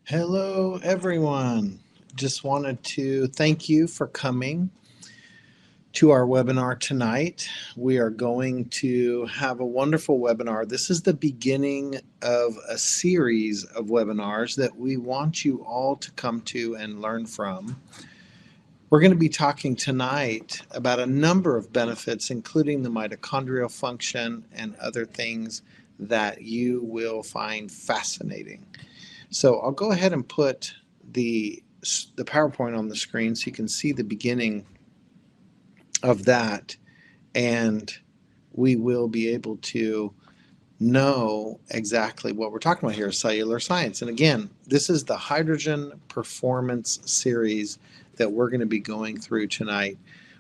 Hello, everyone. Just wanted to thank you for coming to our webinar tonight. We are going to have a wonderful webinar. This is the beginning of a series of webinars that we want you all to come to and learn from. We're going to be talking tonight about a number of benefits, including the mitochondrial function and other things that you will find fascinating. So I'll go ahead and put the PowerPoint on the screen so you can see the beginning of that, and we will be able to know exactly what we're talking about here, cellular science. And again, this is the hydrogen performance series that we're going to be going through tonight.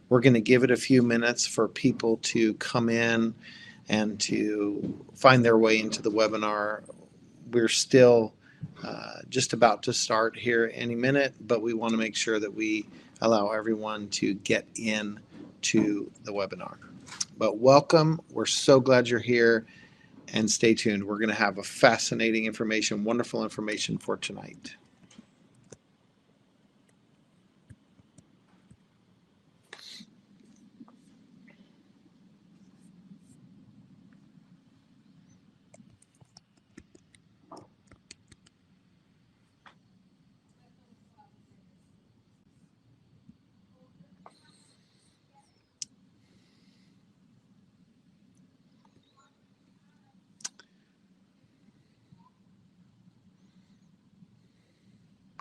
We're going to give it a few minutes for people to come in and to find their way into the webinar. We're still just about to start here any minute, but we want to make sure that we allow everyone to get in to the webinar. But welcome. We're so glad you're here, and stay tuned. We're going to have a fascinating information, wonderful information for tonight.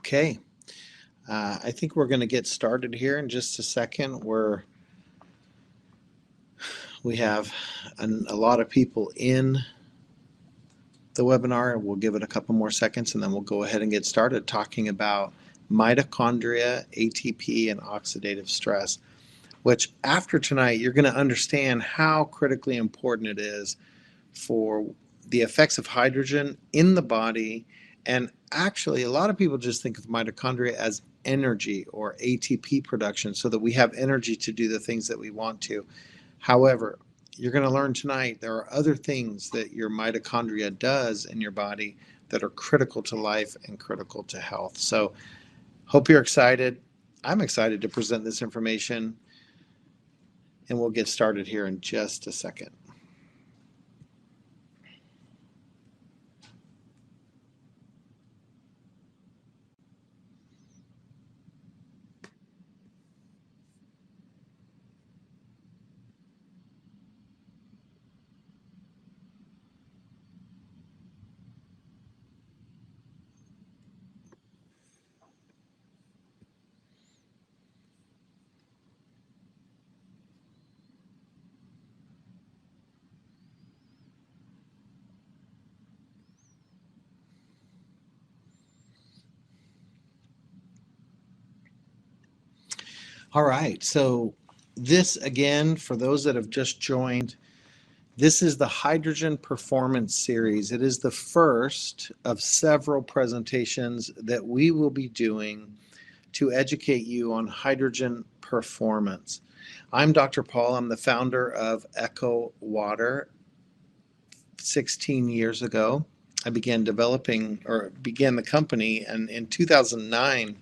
Okay, I think we're going to get started here in just a second. We have a lot of people in the webinar, and we'll give it a couple more seconds, and then we'll go ahead and get started talking about mitochondria, ATP, and oxidative stress, which after tonight, you're going to understand how critically important it is for the effects of hydrogen in the body. And actually, a lot of people just think of mitochondria as energy or ATP production so that we have energy to do the things that we want to. However, you're going to learn tonight there are other things that your mitochondria does in your body that are critical to life and critical to health. So, hope you're excited. I'm excited to present this information, and we'll get started here in just a second. All right, so this again, for those that have just joined, this is the Hydrogen Performance Series. It is the first of several presentations that we will be doing to educate you on hydrogen performance. I'm Dr. Paul. I'm the founder of Echo Water. 16 years ago, I began the company, and in 2009,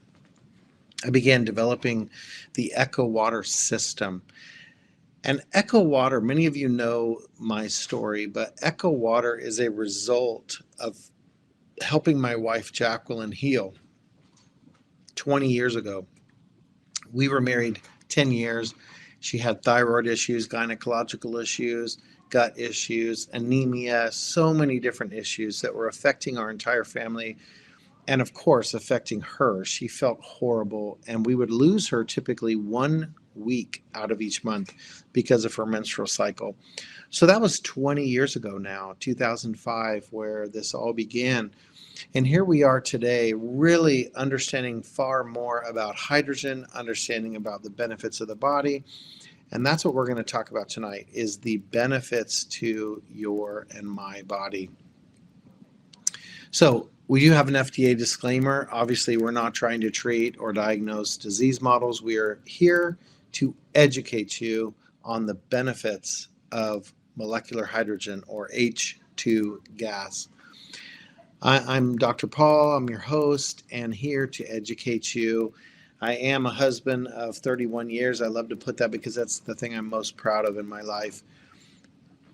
I began developing the Echo Water system. And Echo Water, many of you know my story, but Echo Water is a result of helping my wife Jacqueline heal 20 years ago. We were married 10 years. She had thyroid issues, gynecological issues, gut issues, anemia, so many different issues that were affecting our entire family. And of course, affecting her. She felt horrible, and we would lose her typically 1 week out of each month because of her menstrual cycle. So that was 20 years ago now, 2005, where this all began. And here we are today, really understanding far more about hydrogen, understanding about the benefits of the body. And that's what we're going to talk about tonight, is the benefits to your and my body. So we do have an FDA disclaimer. Obviously, we're not trying to treat or diagnose disease models. We are here to educate you on the benefits of molecular hydrogen, or H2 gas. I'm Dr. Paul. I'm your host and here to educate you. I am a husband of 31 years. I love to put that because that's the thing I'm most proud of in my life.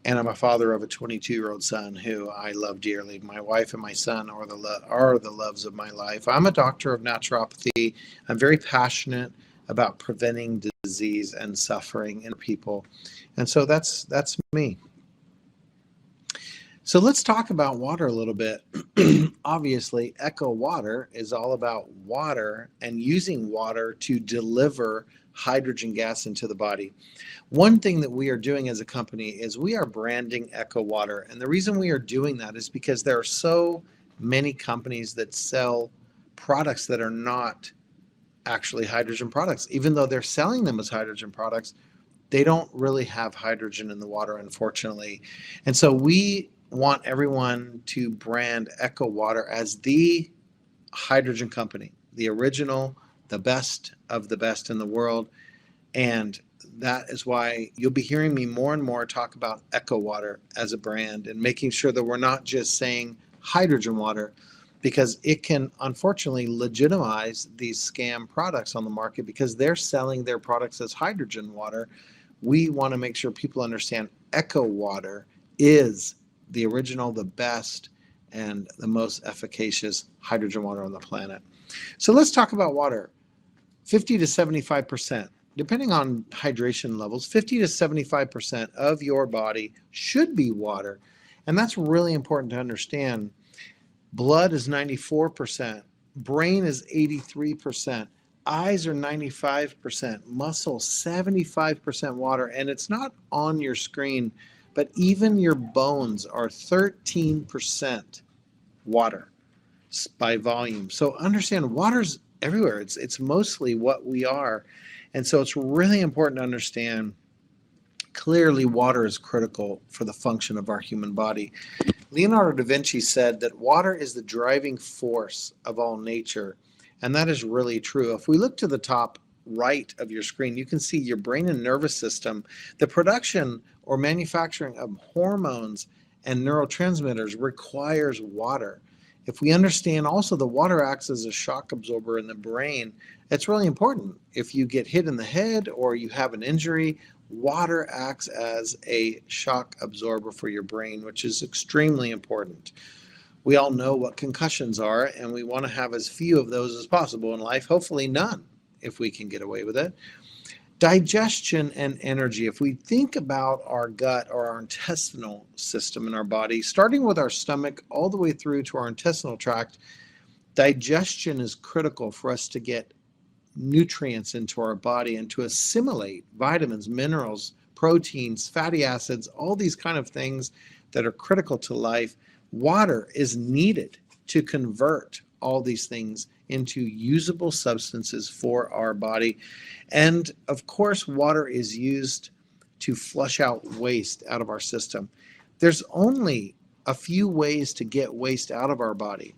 And I'm a father of a 22-year-old son who I love dearly. My wife and my son are the loves of my life. I'm a doctor of naturopathy. I'm very passionate about preventing disease and suffering in people. And so that's me. So let's talk about water a little bit. Obviously, Echo Water is all about water and using water to deliver hydrogen gas into the body. One thing that we are doing as a company is we are branding Echo Water. And the reason we are doing that is because there are so many companies that sell products that are not actually hydrogen products. Even though they're selling them as hydrogen products, they don't really have hydrogen in the water, unfortunately. And so we want everyone to brand Echo Water as the hydrogen company, the original, the best of the best in the world. And that is why you'll be hearing me more and more talk about Echo Water as a brand and making sure that we're not just saying hydrogen water, because it can unfortunately legitimize these scam products on the market because they're selling their products as hydrogen water. We want to make sure people understand Echo Water is the original, the best, and the most efficacious hydrogen water on the planet. So let's talk about water. 50 to 75%, depending on hydration levels, 50 to 75% of your body should be water. And that's really important to understand. Blood is 94%, brain is 83%, eyes are 95%, muscle 75% water, and it's not on your screen, but even your bones are 13% water by volume. So understand water's everywhere. It's mostly what we are. And so it's really important to understand clearly water is critical for the function of our human body. Leonardo da Vinci said that water is the driving force of all nature. And that is really true. If we look to the top right of your screen, you can see your brain and nervous system, the production or manufacturing of hormones and neurotransmitters requires water. If we understand also the water acts as a shock absorber in the brain, it's really important. If you get hit in the head or you have an injury, water acts as a shock absorber for your brain, which is extremely important. We all know what concussions are, and we want to have as few of those as possible in life, hopefully none, if we can get away with it. Digestion and energy. If we think about our gut or our intestinal system in our body, starting with our stomach all the way through to our intestinal tract, digestion is critical for us to get nutrients into our body and to assimilate vitamins, minerals, proteins, fatty acids, all these kind of things that are critical to life. Water is needed to convert all these things into usable substances for our body. And of course, water is used to flush out waste out of our system. There's only a few ways to get waste out of our body.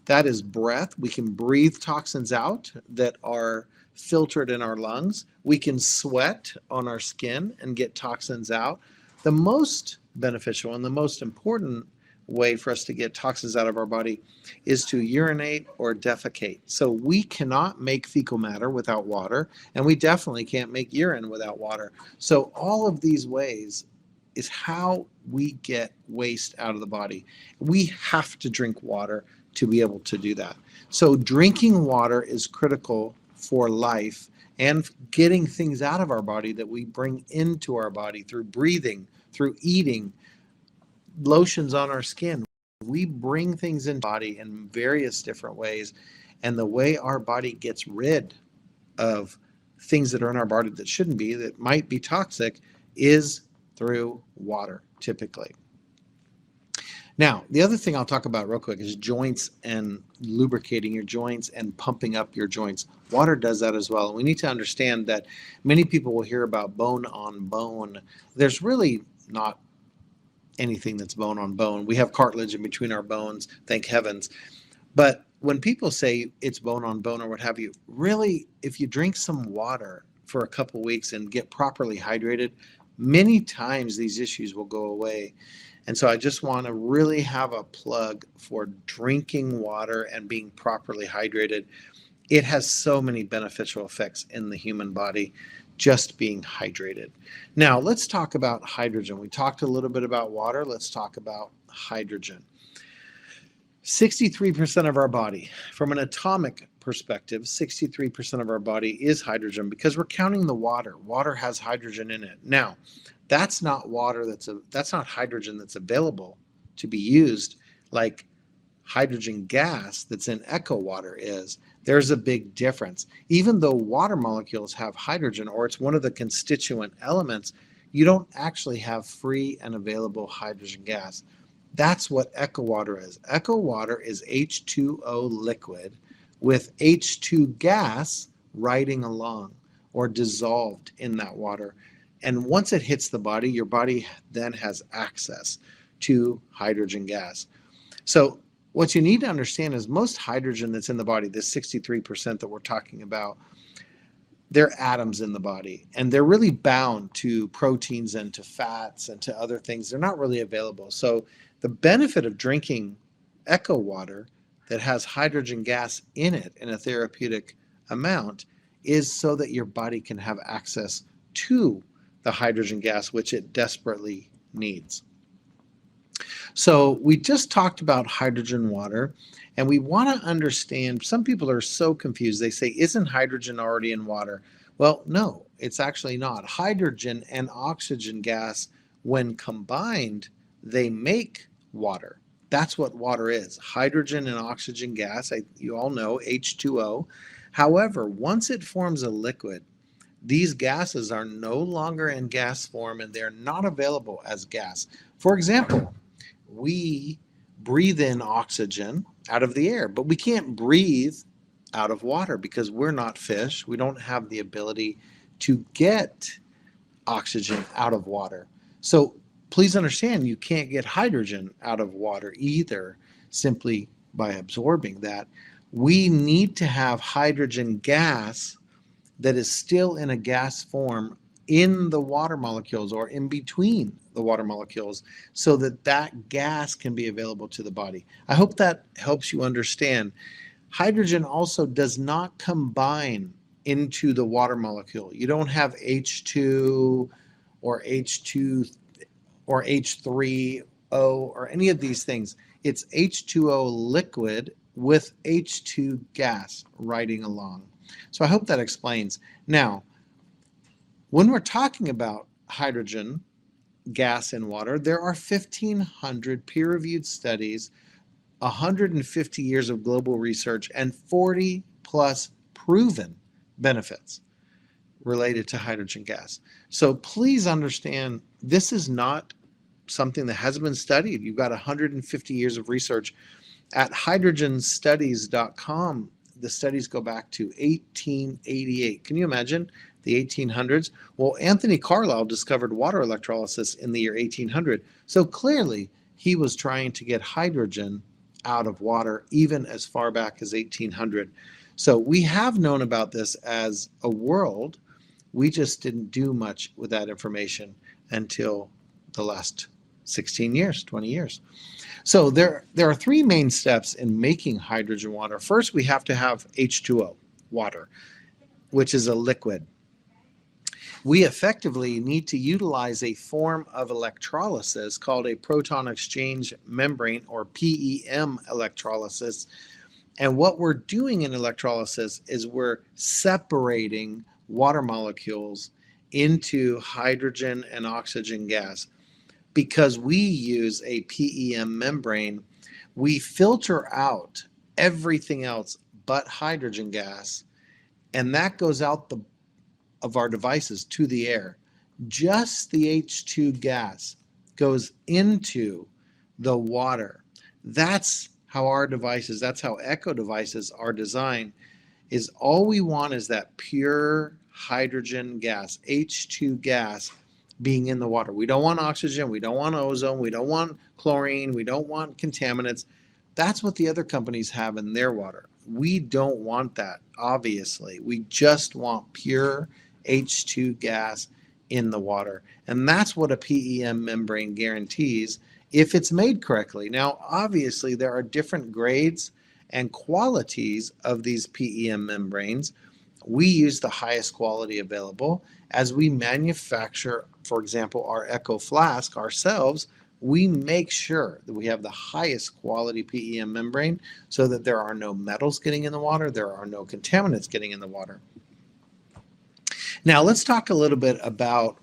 That is breath. We can breathe toxins out that are filtered in our lungs. We can sweat on our skin and get toxins out. The most beneficial and the most important way for us to get toxins out of our body is to urinate or defecate. So we cannot make fecal matter without water, and we definitely can't make urine without water. So all of these ways is how we get waste out of the body. We have to drink water to be able to do that. So drinking water is critical for life and getting things out of our body that we bring into our body through breathing, through eating, lotions on our skin. We bring things into the body in various different ways. And the way our body gets rid of things that are in our body that shouldn't be, that might be toxic, is through water, typically. Now, the other thing I'll talk about real quick is joints and lubricating your joints and pumping up your joints. Water does that as well. And we need to understand that many people will hear about bone on bone. There's really not anything that's bone on bone. We have cartilage in between our bones, thank heavens. But when people say it's bone on bone or what have you, really, if you drink some water for a couple weeks and get properly hydrated, many times these issues will go away. And so I just want to really have a plug for drinking water and being properly hydrated. It has so many beneficial effects in the human body, just being hydrated. Now, let's talk about hydrogen. We talked a little bit about water. Let's talk about hydrogen. 63% of our body, from an atomic perspective, 63% of our body is hydrogen because we're counting the water. Water has hydrogen in it. Now, that's not that's not hydrogen that's available to be used like hydrogen gas that's in Echo water is. There's a big difference. Even though water molecules have hydrogen, or it's one of the constituent elements, you don't actually have free and available hydrogen gas. That's what Echo water is. Echo water is H2O liquid with H2 gas riding along or dissolved in that water. And once it hits the body, your body then has access to hydrogen gas. So what you need to understand is most hydrogen that's in the body, this 63% that we're talking about, they're atoms in the body, and they're really bound to proteins and to fats and to other things. They're not really available. So the benefit of drinking Echo water that has hydrogen gas in it in a therapeutic amount is so that your body can have access to the hydrogen gas, which it desperately needs. So we just talked about hydrogen water, and we want to understand, some people are so confused. They say, isn't hydrogen already in water? Well, no, it's actually not. Hydrogen and oxygen gas, when combined, they make water. That's what water is. Hydrogen and oxygen gas, you all know, H2O. However, once it forms a liquid, these gases are no longer in gas form and they're not available as gas. For example, we breathe in oxygen out of the air, but we can't breathe out of water because we're not fish. We don't have the ability to get oxygen out of water. So please understand, you can't get hydrogen out of water either simply by absorbing that. We need to have hydrogen gas that is still in a gas form in the water molecules or in between the water molecules so that that gas can be available to the body. I hope that helps you understand. Hydrogen also does not combine into the water molecule. You don't have H2 or H2 or H3O or any of these things. It's H2O liquid with H2 gas riding along. So I hope that explains. Now, when we're talking about hydrogen gas in water, there are 1,500 peer-reviewed studies, 150 years of global research, and 40 plus proven benefits related to hydrogen gas. So please understand, this is not something that hasn't been studied. You've got 150 years of research. At hydrogenstudies.com, the studies go back to 1888. Can you imagine the 1800s? Well, Anthony Carlisle discovered water electrolysis in the year 1800. So clearly he was trying to get hydrogen out of water even as far back as 1800. So we have known about this as a world. We just didn't do much with that information until the last 16 years, 20 years. So there are three main steps in making hydrogen water. First, we have to have H2O, water, which is a liquid. We effectively need to utilize a form of electrolysis called a proton exchange membrane, or PEM electrolysis. And what we're doing in electrolysis is we're separating water molecules into hydrogen and oxygen gas. Because we use a PEM membrane, we filter out everything else but hydrogen gas, and that goes out of our devices to the air. Just the H2 gas goes into the water. That's how our devices, that's how Echo devices are designed, is all we want is that pure hydrogen gas, H2 gas, being in the water. We don't want oxygen, we don't want ozone, we don't want chlorine, we don't want contaminants. That's what the other companies have in their water. We don't want that, obviously. We just want pure H2 gas in the water. And that's what a PEM membrane guarantees. if it's made correctly. Now, obviously, there are different grades and qualities of these PEM membranes. We use the highest quality available. As we manufacture, for example, our Echo Flask ourselves, we make sure that we have the highest quality PEM membrane so that there are no metals getting in the water, there are no contaminants getting in the water. Now, let's talk a little bit about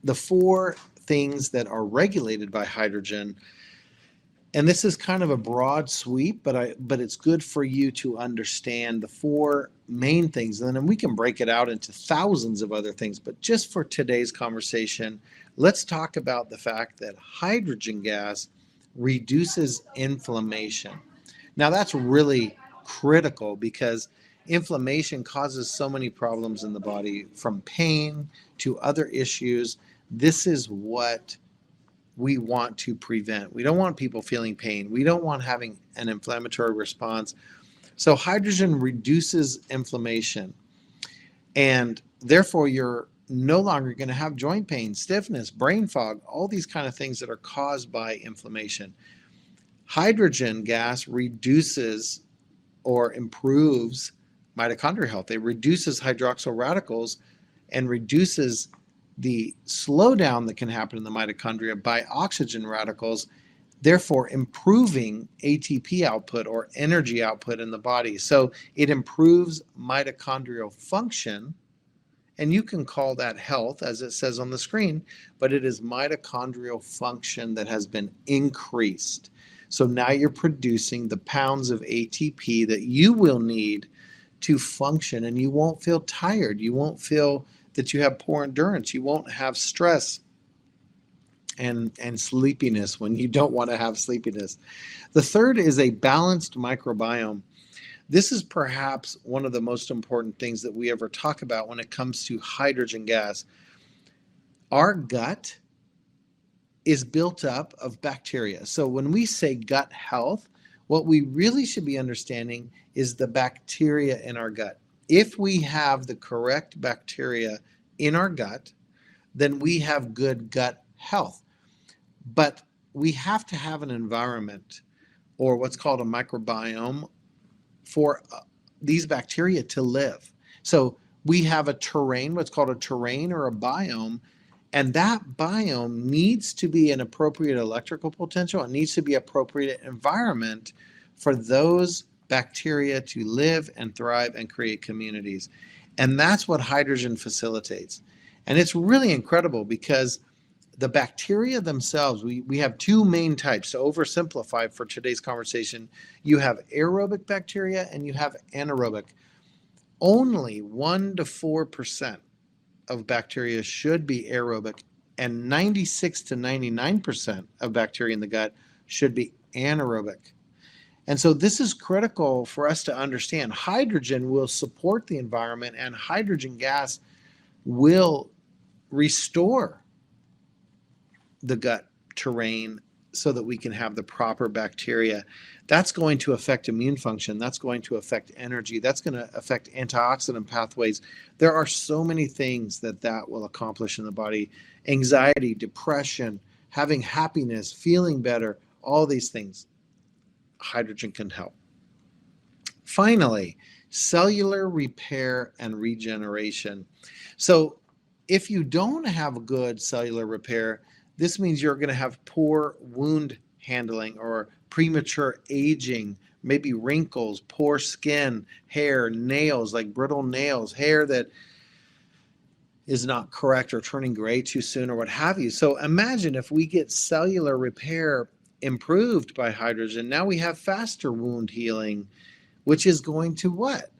the 4 things that are regulated by hydrogen. And this is kind of a broad sweep, but it's good for you to understand the 4 main things. And then we can break it out into thousands of other things. But just for today's conversation, let's talk about the fact that hydrogen gas reduces inflammation. Now, that's really critical because inflammation causes so many problems in the body, from pain to other issues. This is what we want to prevent. We don't want people feeling pain. We don't want having an inflammatory response. So hydrogen reduces inflammation, and therefore you're no longer going to have joint pain, stiffness, brain fog, all these kind of things that are caused by inflammation. Hydrogen gas reduces or improves mitochondrial health. It reduces hydroxyl radicals and reduces the slowdown that can happen in the mitochondria by oxygen radicals, therefore improving ATP output or energy output in the body. So it improves mitochondrial function, and you can call that health, as it says on the screen, but it is mitochondrial function that has been increased. So now you're producing the pounds of ATP that you will need to function, and you won't feel tired. You won't feel that you have poor endurance. You won't have stress and sleepiness when you don't want to have sleepiness. The third is a balanced microbiome. This is perhaps one of the most important things that we ever talk about when it comes to hydrogen gas. Our gut is built up of bacteria. So when we say gut health, what we really should be understanding is the bacteria in our gut. If we have the correct bacteria in our gut, then we have good gut health. But we have to have an environment, or what's called a microbiome, for these bacteria to live. So we have a terrain, what's called a terrain or a biome, and that biome needs to be an appropriate electrical potential. It needs to be appropriate environment for those bacteria to live and thrive and create communities. And that's what hydrogen facilitates. And it's really incredible because the bacteria themselves, we have 2 main types. To oversimplify for today's conversation, you have aerobic bacteria and you have anaerobic. Only 1 to 4% of bacteria should be aerobic, and 96 to 99% of bacteria in the gut should be anaerobic. And so this is critical for us to understand. Hydrogen will support the environment, and hydrogen gas will restore the gut terrain so that we can have the proper bacteria. That's going to affect immune function. That's going to affect energy. That's going to affect antioxidant pathways. There are so many things that will accomplish in the body. Anxiety, depression, having happiness, feeling better, all these things. Hydrogen can help. Finally, cellular repair and regeneration. So if you don't have good cellular repair, this means you're going to have poor wound handling or premature aging, maybe wrinkles, poor skin, hair, nails, like brittle nails, hair that is not correct or turning gray too soon or what have you. So imagine if we get cellular repair improved by hydrogen, now we have faster wound healing, which is going to what?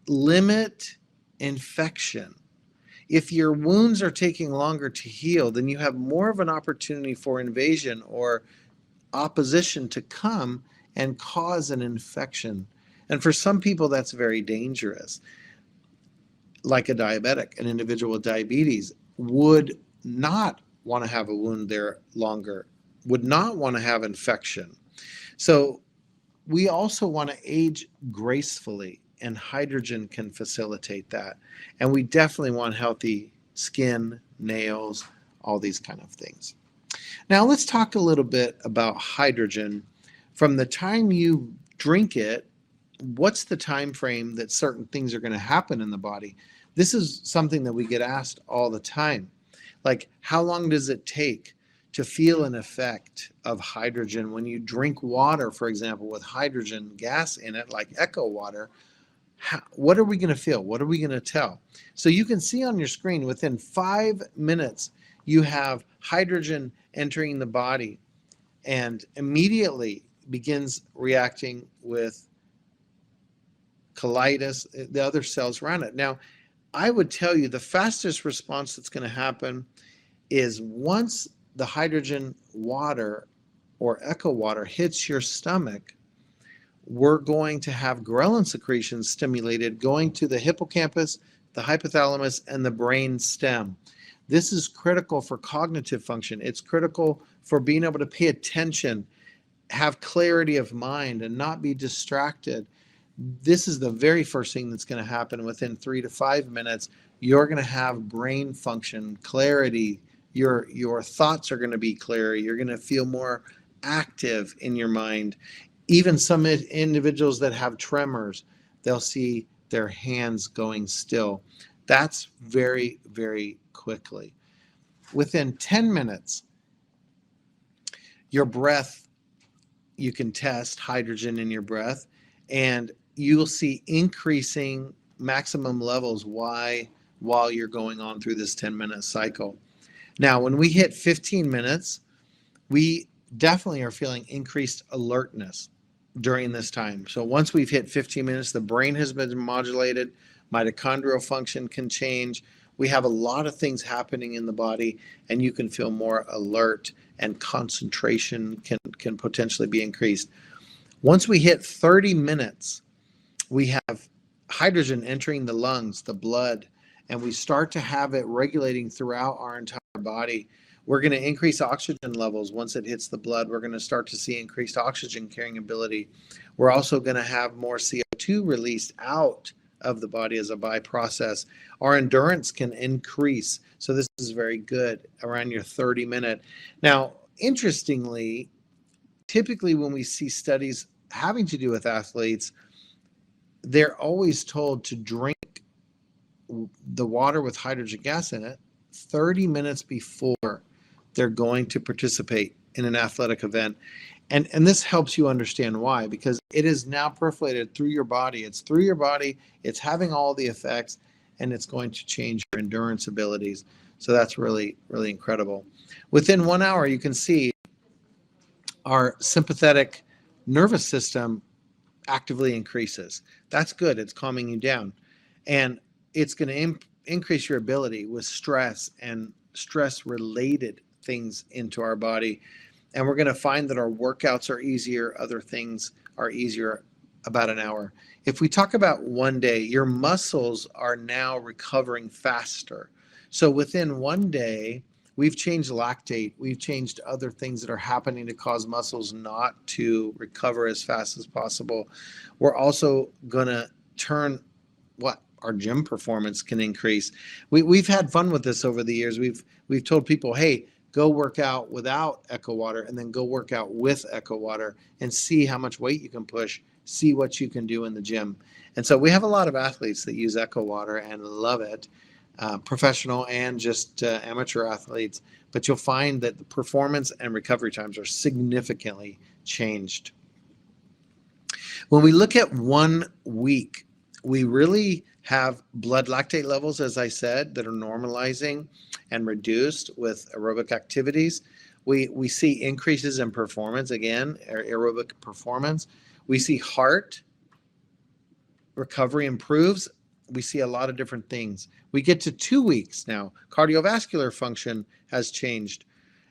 Limit infection. If your wounds are taking longer to heal, then you have more of an opportunity for invasion or opposition to come and cause an infection. And for some people, that's very dangerous. Like a diabetic, an individual with diabetes would not want to have a wound there longer, would not want to have infection. So we also want to age gracefully, and hydrogen can facilitate that. And we definitely want healthy skin, nails, all these kind of things. Now let's talk a little bit about hydrogen. From the time you drink it, what's the time frame that certain things are going to happen in the body? This is something that we get asked all the time. Like, how long does it take to feel an effect of hydrogen when you drink water, for example, with hydrogen gas in it, like Echo water? What are we going to feel? What are we going to tell? So you can see on your screen within 5 minutes, you have hydrogen entering the body and immediately begins reacting with colitis, the other cells around it. Now, I would tell you the fastest response that's going to happen is once the hydrogen water or Echo water hits your stomach, we're going to have ghrelin secretions stimulated going to the hippocampus, the hypothalamus, and the brain stem. This is critical for cognitive function. It's critical for being able to pay attention, have clarity of mind, and not be distracted. This is the very first thing that's going to happen within 3 to 5 minutes. You're going to have brain function, clarity. Your thoughts are going to be clearer. You're going to feel more active in your mind. Even some individuals that have tremors, they'll see their hands going still. That's very, very quickly. Within 10 minutes, your breath, you can test hydrogen in your breath, and you'll see increasing maximum levels while you're going on through this 10-minute cycle. Now, when we hit 15 minutes, we definitely are feeling increased alertness during this time. So once we've hit 15 minutes, the brain has been modulated, mitochondrial function can change. We have a lot of things happening in the body, and you can feel more alert, and concentration can potentially be increased. Once we hit 30 minutes, we have hydrogen entering the lungs, the blood, and we start to have it regulating throughout our entire body. We're going to increase oxygen levels. Once it hits the blood, we're going to start to see increased oxygen carrying ability. We're also going to have more CO2 released out of the body as a byprocess. Our endurance can increase. So this is very good around your 30-minute. Now, interestingly, typically when we see studies having to do with athletes, they're always told to drink the water with hydrogen gas in it 30 minutes before they're going to participate in an athletic event. And this helps you understand why, because it is now percolated through your body. It's through your body. It's having all the effects, and it's going to change your endurance abilities. So that's really, really incredible. Within 1 hour, you can see our sympathetic nervous system actively increases. That's good. It's calming you down. And it's going to increase your ability with stress and stress-related things into our body. And we're going to find that our workouts are easier. Other things are easier about an hour. If we talk about 1 day, your muscles are now recovering faster. So within 1 day, we've changed lactate. We've changed other things that are happening to cause muscles not to recover as fast as possible. We're also going to turn our gym performance can increase. We've had fun with this over the years. We've told people, hey, go work out without Echo water and then go work out with Echo water and see how much weight you can push, see what you can do in the gym. And so we have a lot of athletes that use Echo water and love it, professional and just amateur athletes. But you'll find that the performance and recovery times are significantly changed. When we look at 1 week, we really have blood lactate levels, as I said, that are normalizing and reduced with aerobic activities. We see increases in performance, again, aerobic performance. We see heart recovery improves. We see a lot of different things. We get to 2 weeks now. Cardiovascular function has changed,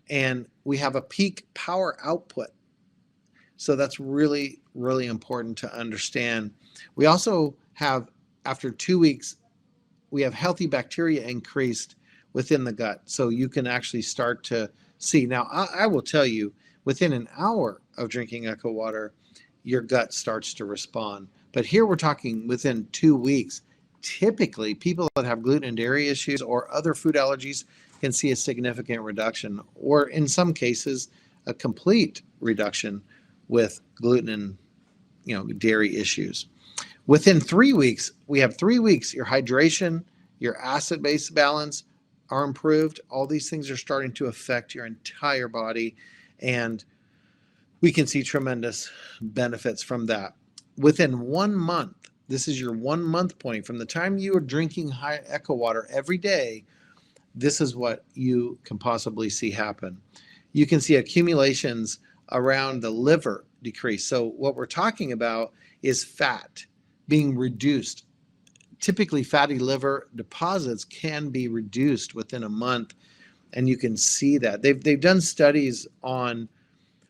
and we have a peak power output. So that's really, really important to understand. We also have, after 2 weeks, we have healthy bacteria increased within the gut. So you can actually start to see. Now, I will tell you, within an hour of drinking Echo water, your gut starts to respond. But here we're talking within 2 weeks. Typically, people that have gluten and dairy issues or other food allergies can see a significant reduction, or in some cases, a complete reduction with gluten and dairy issues. Within 3 weeks, we have 3 weeks, your hydration, your acid-base balance are improved. All these things are starting to affect your entire body, and we can see tremendous benefits from that. Within 1 month, this is your 1 month point, from the time you are drinking high Echo Water every day, this is what you can possibly see happen. You can see accumulations around the liver decrease. So what we're talking about is fat being reduced. Typically, fatty liver deposits can be reduced within a month, and you can see that. They've done studies on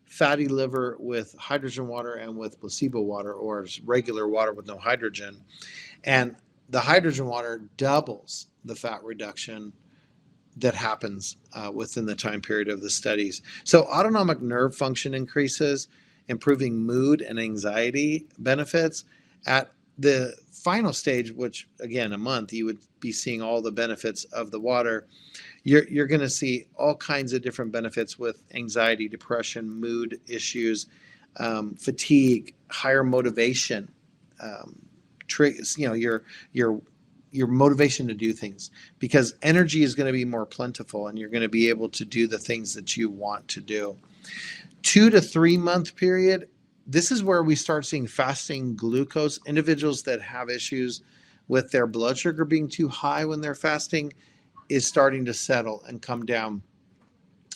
fatty liver with hydrogen water and with placebo water, or regular water with no hydrogen. And the hydrogen water doubles the fat reduction that happens within the time period of the studies. So autonomic nerve function increases, improving mood and anxiety benefits. At the final stage, which again, a month, you would be seeing all the benefits of the water. You're going to see all kinds of different benefits with anxiety, depression, mood issues, fatigue, higher motivation, your motivation to do things, because energy is going to be more plentiful and you're going to be able to do the things that you want to do. 2 to 3 month period, this is where we start seeing fasting glucose. Individuals that have issues with their blood sugar being too high when they're fasting is starting to settle and come down.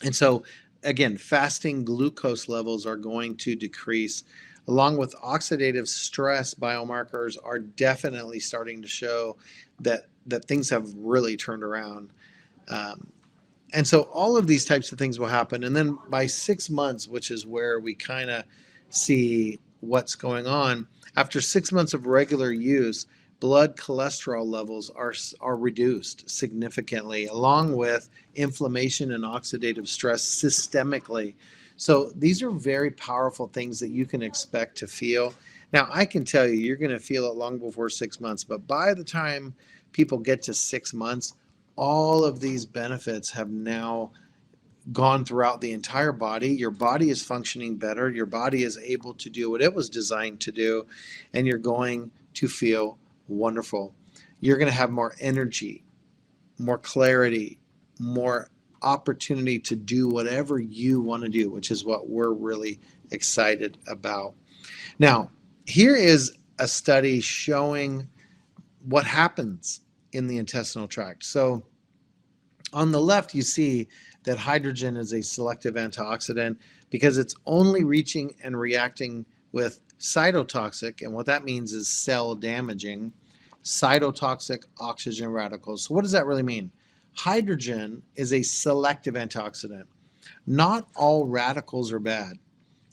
And so again, fasting glucose levels are going to decrease, along with oxidative stress biomarkers are definitely starting to show that things have really turned around. And so all of these types of things will happen. And then by 6 months, which is where we kind of see what's going on, after 6 months of regular use, blood cholesterol levels are reduced significantly, along with inflammation and oxidative stress systemically. So these are very powerful things that you can expect to feel. Now, I can tell you, you're going to feel it long before 6 months, but by the time people get to 6 months, all of these benefits have now gone throughout the entire body. Your body is functioning better. Your body is able to do what it was designed to do, and you're going to feel wonderful. You're going to have more energy, more clarity, more opportunity to do whatever you want to do, which is what we're really excited about. Now, here is a study showing what happens in the intestinal tract. So on the left, you see that hydrogen is a selective antioxidant because it's only reaching and reacting with cytotoxic, and what that means is cell damaging, cytotoxic oxygen radicals. So what does that really mean? Hydrogen is a selective antioxidant. Not all radicals are bad.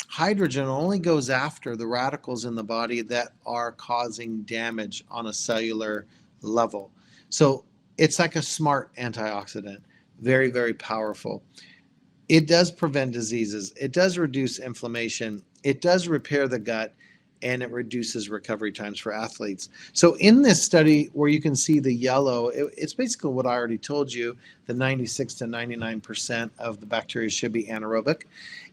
Hydrogen only goes after the radicals in the body that are causing damage on a cellular level. So it's like a smart antioxidant, very, very powerful. It does prevent diseases. It does reduce inflammation. It does repair the gut, and it reduces recovery times for athletes. So in this study where you can see the yellow, it's basically what I already told you, the 96 to 99% of the bacteria should be anaerobic.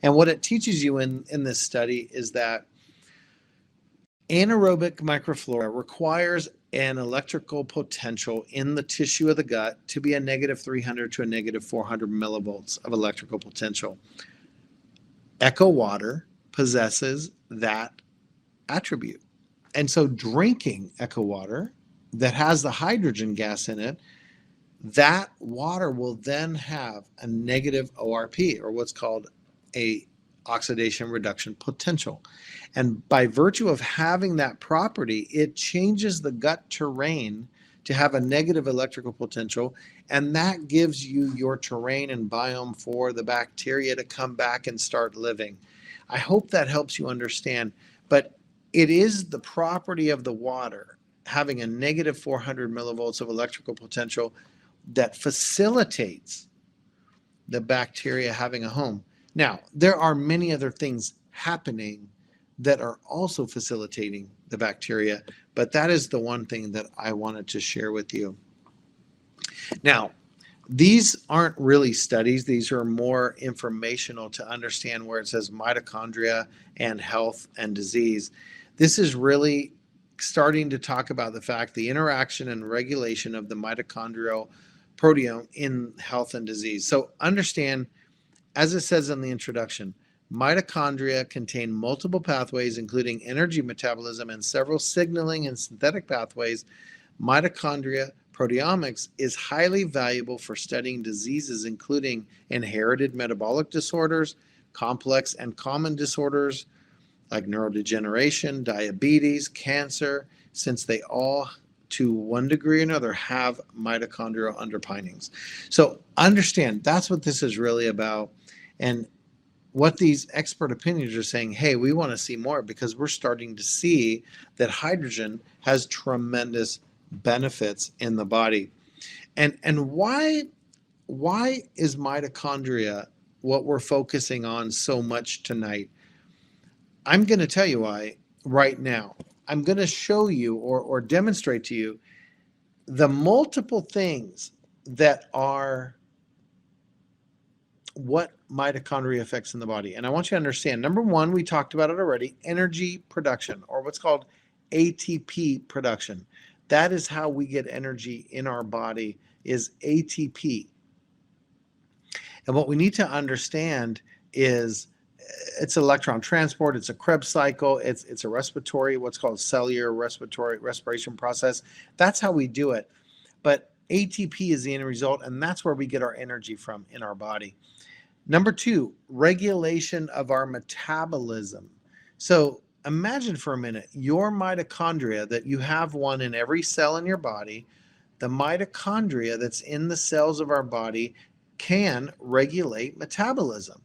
And what it teaches you in this study is that anaerobic microflora requires an electrical potential in the tissue of the gut to be a negative 300 to a negative 400 millivolts of electrical potential. Echo Water possesses that attribute. And so drinking Echo Water that has the hydrogen gas in it, that water will then have a negative ORP, or what's called a oxidation reduction potential. And by virtue of having that property, it changes the gut terrain to have a negative electrical potential, and that gives you your terrain and biome for the bacteria to come back and start living. I hope that helps you understand, but it is the property of the water having a negative 400 millivolts of electrical potential that facilitates the bacteria having a home. Now, there are many other things happening that are also facilitating the bacteria, but that is the one thing that I wanted to share with you. Now, These aren't really studies. These are more informational to understand where it says mitochondria and health and disease. This is really starting to talk about the fact the interaction and regulation of the mitochondrial proteome in health and disease. So understand, as it says in the introduction, mitochondria contain multiple pathways, including energy metabolism and several signaling and synthetic pathways. Mitochondria proteomics is highly valuable for studying diseases, including inherited metabolic disorders, complex and common disorders like neurodegeneration, diabetes, cancer, since they all, to one degree or another, have mitochondrial underpinnings. So understand that's what this is really about. And what these expert opinions are saying, hey, we want to see more because we're starting to see that hydrogen has tremendous benefits in the body. And why is mitochondria what we're focusing on so much tonight? I'm going to tell you why right now. I'm going to show you or demonstrate to you the multiple things that are what mitochondria affects in the body. And I want you to understand, number one, we talked about it already, energy production, or what's called ATP production. That is how we get energy in our body, is ATP. And what we need to understand is it's electron transport, it's a Krebs cycle, it's a respiratory, what's called cellular respiration process. That's how we do it. But ATP is the end result, and that's where we get our energy from in our body. Number two, regulation of our metabolism. So imagine for a minute your mitochondria, that you have one in every cell in your body. The mitochondria that's in the cells of our body can regulate metabolism.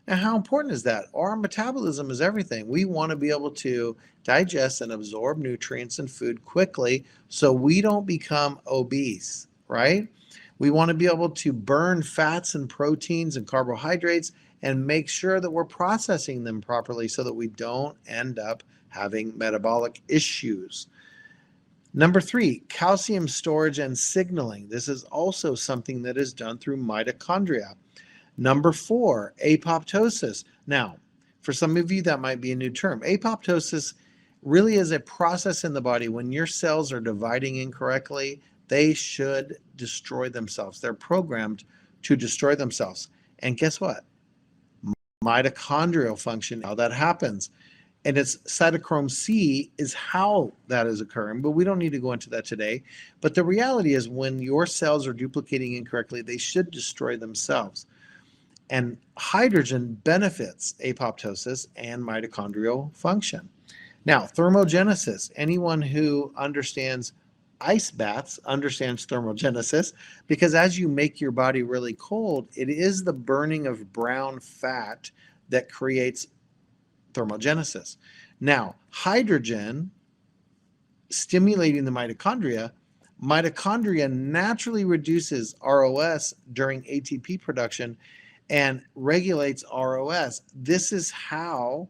Now, how important is that? Our metabolism is everything. We want to be able to digest and absorb nutrients and food quickly so we don't become obese, right? We want to be able to burn fats and proteins and carbohydrates and make sure that we're processing them properly so that we don't end up having metabolic issues. Number three, calcium storage and signaling. This is also something that is done through mitochondria. Number four, apoptosis. Now, for some of you, that might be a new term. Apoptosis really is a process in the body when your cells are dividing incorrectly. They should destroy themselves. They're programmed to destroy themselves. And guess what? Mitochondrial function, how that happens. And it's cytochrome C is how that is occurring, but we don't need to go into that today. But the reality is when your cells are duplicating incorrectly, they should destroy themselves. And hydrogen benefits apoptosis and mitochondrial function. Now, thermogenesis. Anyone who understands ice baths understands thermogenesis, because as you make your body really cold, it is the burning of brown fat that creates thermogenesis. Now, hydrogen stimulating the mitochondria naturally reduces ROS during ATP production and regulates ROS. This is how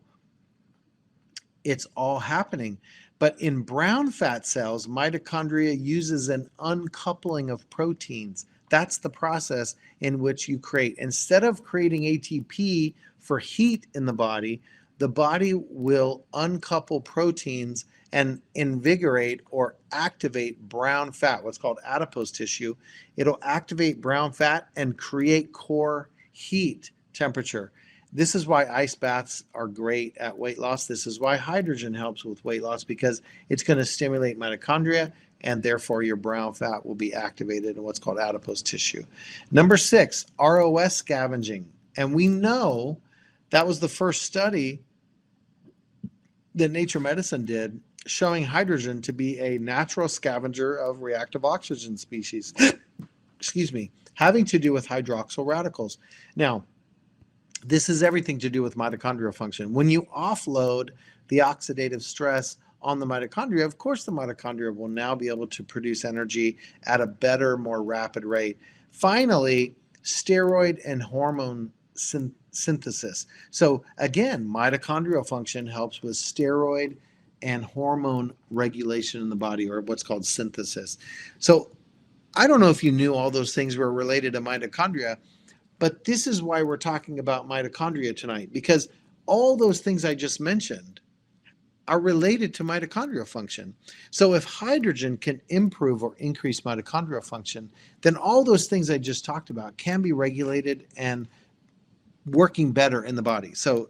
it's all happening. But in brown fat cells, mitochondria uses an uncoupling of proteins. That's the process in which you create. Instead of creating ATP for heat in the body will uncouple proteins and invigorate or activate brown fat, what's called adipose tissue. It'll activate brown fat and create core heat temperature. This is why ice baths are great at weight loss. This is why hydrogen helps with weight loss, because it's going to stimulate mitochondria, and therefore your brown fat will be activated in what's called adipose tissue. Number six, ROS scavenging. And we know that was the first study that Nature Medicine did, showing hydrogen to be a natural scavenger of reactive oxygen species, excuse me, having to do with hydroxyl radicals. Now, this has everything to do with mitochondrial function. When you offload the oxidative stress on the mitochondria, of course the mitochondria will now be able to produce energy at a better, more rapid rate. Finally, steroid and hormone synthesis. So again, mitochondrial function helps with steroid and hormone regulation in the body, or what's called synthesis. So I don't know if you knew all those things were related to mitochondria, but this is why we're talking about mitochondria tonight, because all those things I just mentioned are related to mitochondrial function. So if hydrogen can improve or increase mitochondrial function, then all those things I just talked about can be regulated and working better in the body. So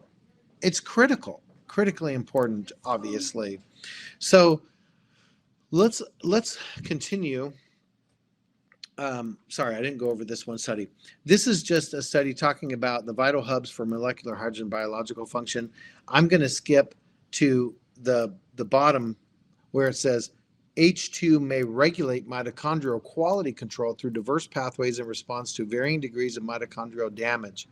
it's critically important, obviously. So let's continue. Sorry, I didn't go over this one study. This is just a study talking about the vital hubs for molecular hydrogen biological function. I'm going to skip to the bottom where it says H2 may regulate mitochondrial quality control through diverse pathways in response to varying degrees of mitochondrial damage.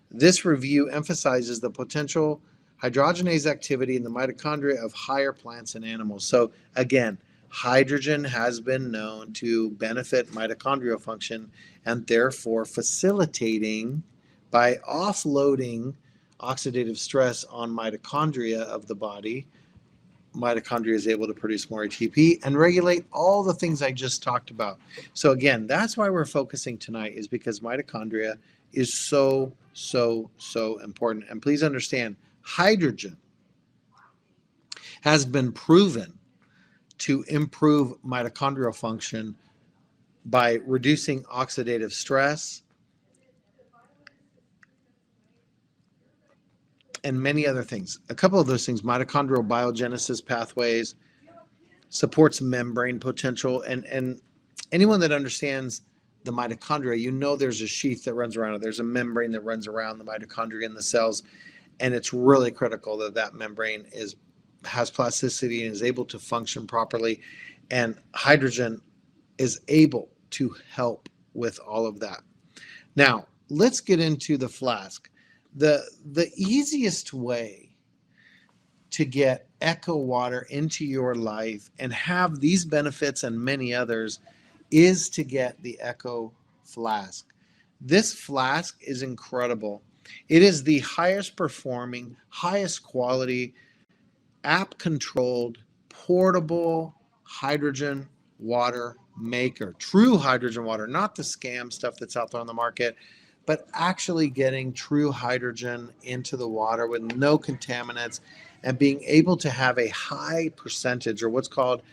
This review emphasizes the potential hydrogenase activity in the mitochondria of higher plants and animals. So again, hydrogen has been known to benefit mitochondrial function and therefore facilitating by offloading oxidative stress on mitochondria of the body. Mitochondria is able to produce more ATP and regulate all the things I just talked about. So again, that's why we're focusing tonight, is because mitochondria is so important. And please understand, hydrogen has been proven to improve mitochondrial function by reducing oxidative stress and many other things. A couple of those things: mitochondrial biogenesis pathways, supports membrane potential, and anyone that understands the mitochondria, you know there's a sheath that runs around it. There's a membrane that runs around the mitochondria in the cells, and it's really critical that that membrane has plasticity and is able to function properly. And hydrogen is able to help with all of that. Now, let's get into the flask. The easiest way to get Echo Water into your life and have these benefits and many others is to get the Echo Flask. This flask is incredible. It is the highest performing, highest quality, app controlled, portable hydrogen water maker. True hydrogen water, not the scam stuff that's out there on the market, but actually getting true hydrogen into the water with no contaminants and being able to have a high percentage, or what's called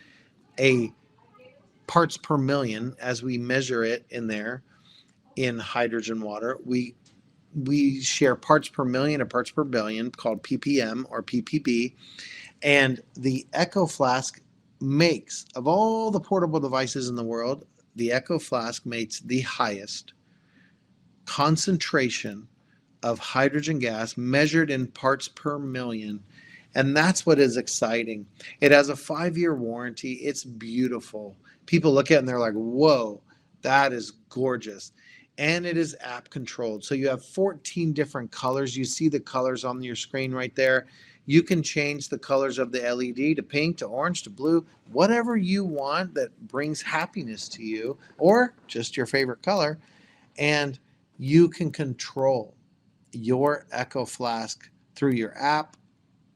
a parts per million, as we measure it in there in hydrogen water. We share parts per million or parts per billion, called ppm or ppb. And the Echo Flask makes, of all the portable devices in the world, the Echo Flask makes the highest concentration of hydrogen gas measured in parts per million. And that's what is exciting. It has a 5-year warranty. It's beautiful. People look at it and they're like, whoa, that is gorgeous. And it is app controlled. So you have 14 different colors. You see the colors on your screen right there. You can change the colors of the LED to pink, to orange, to blue, whatever you want that brings happiness to you, or just your favorite color. And you can control your Echo Flask through your app.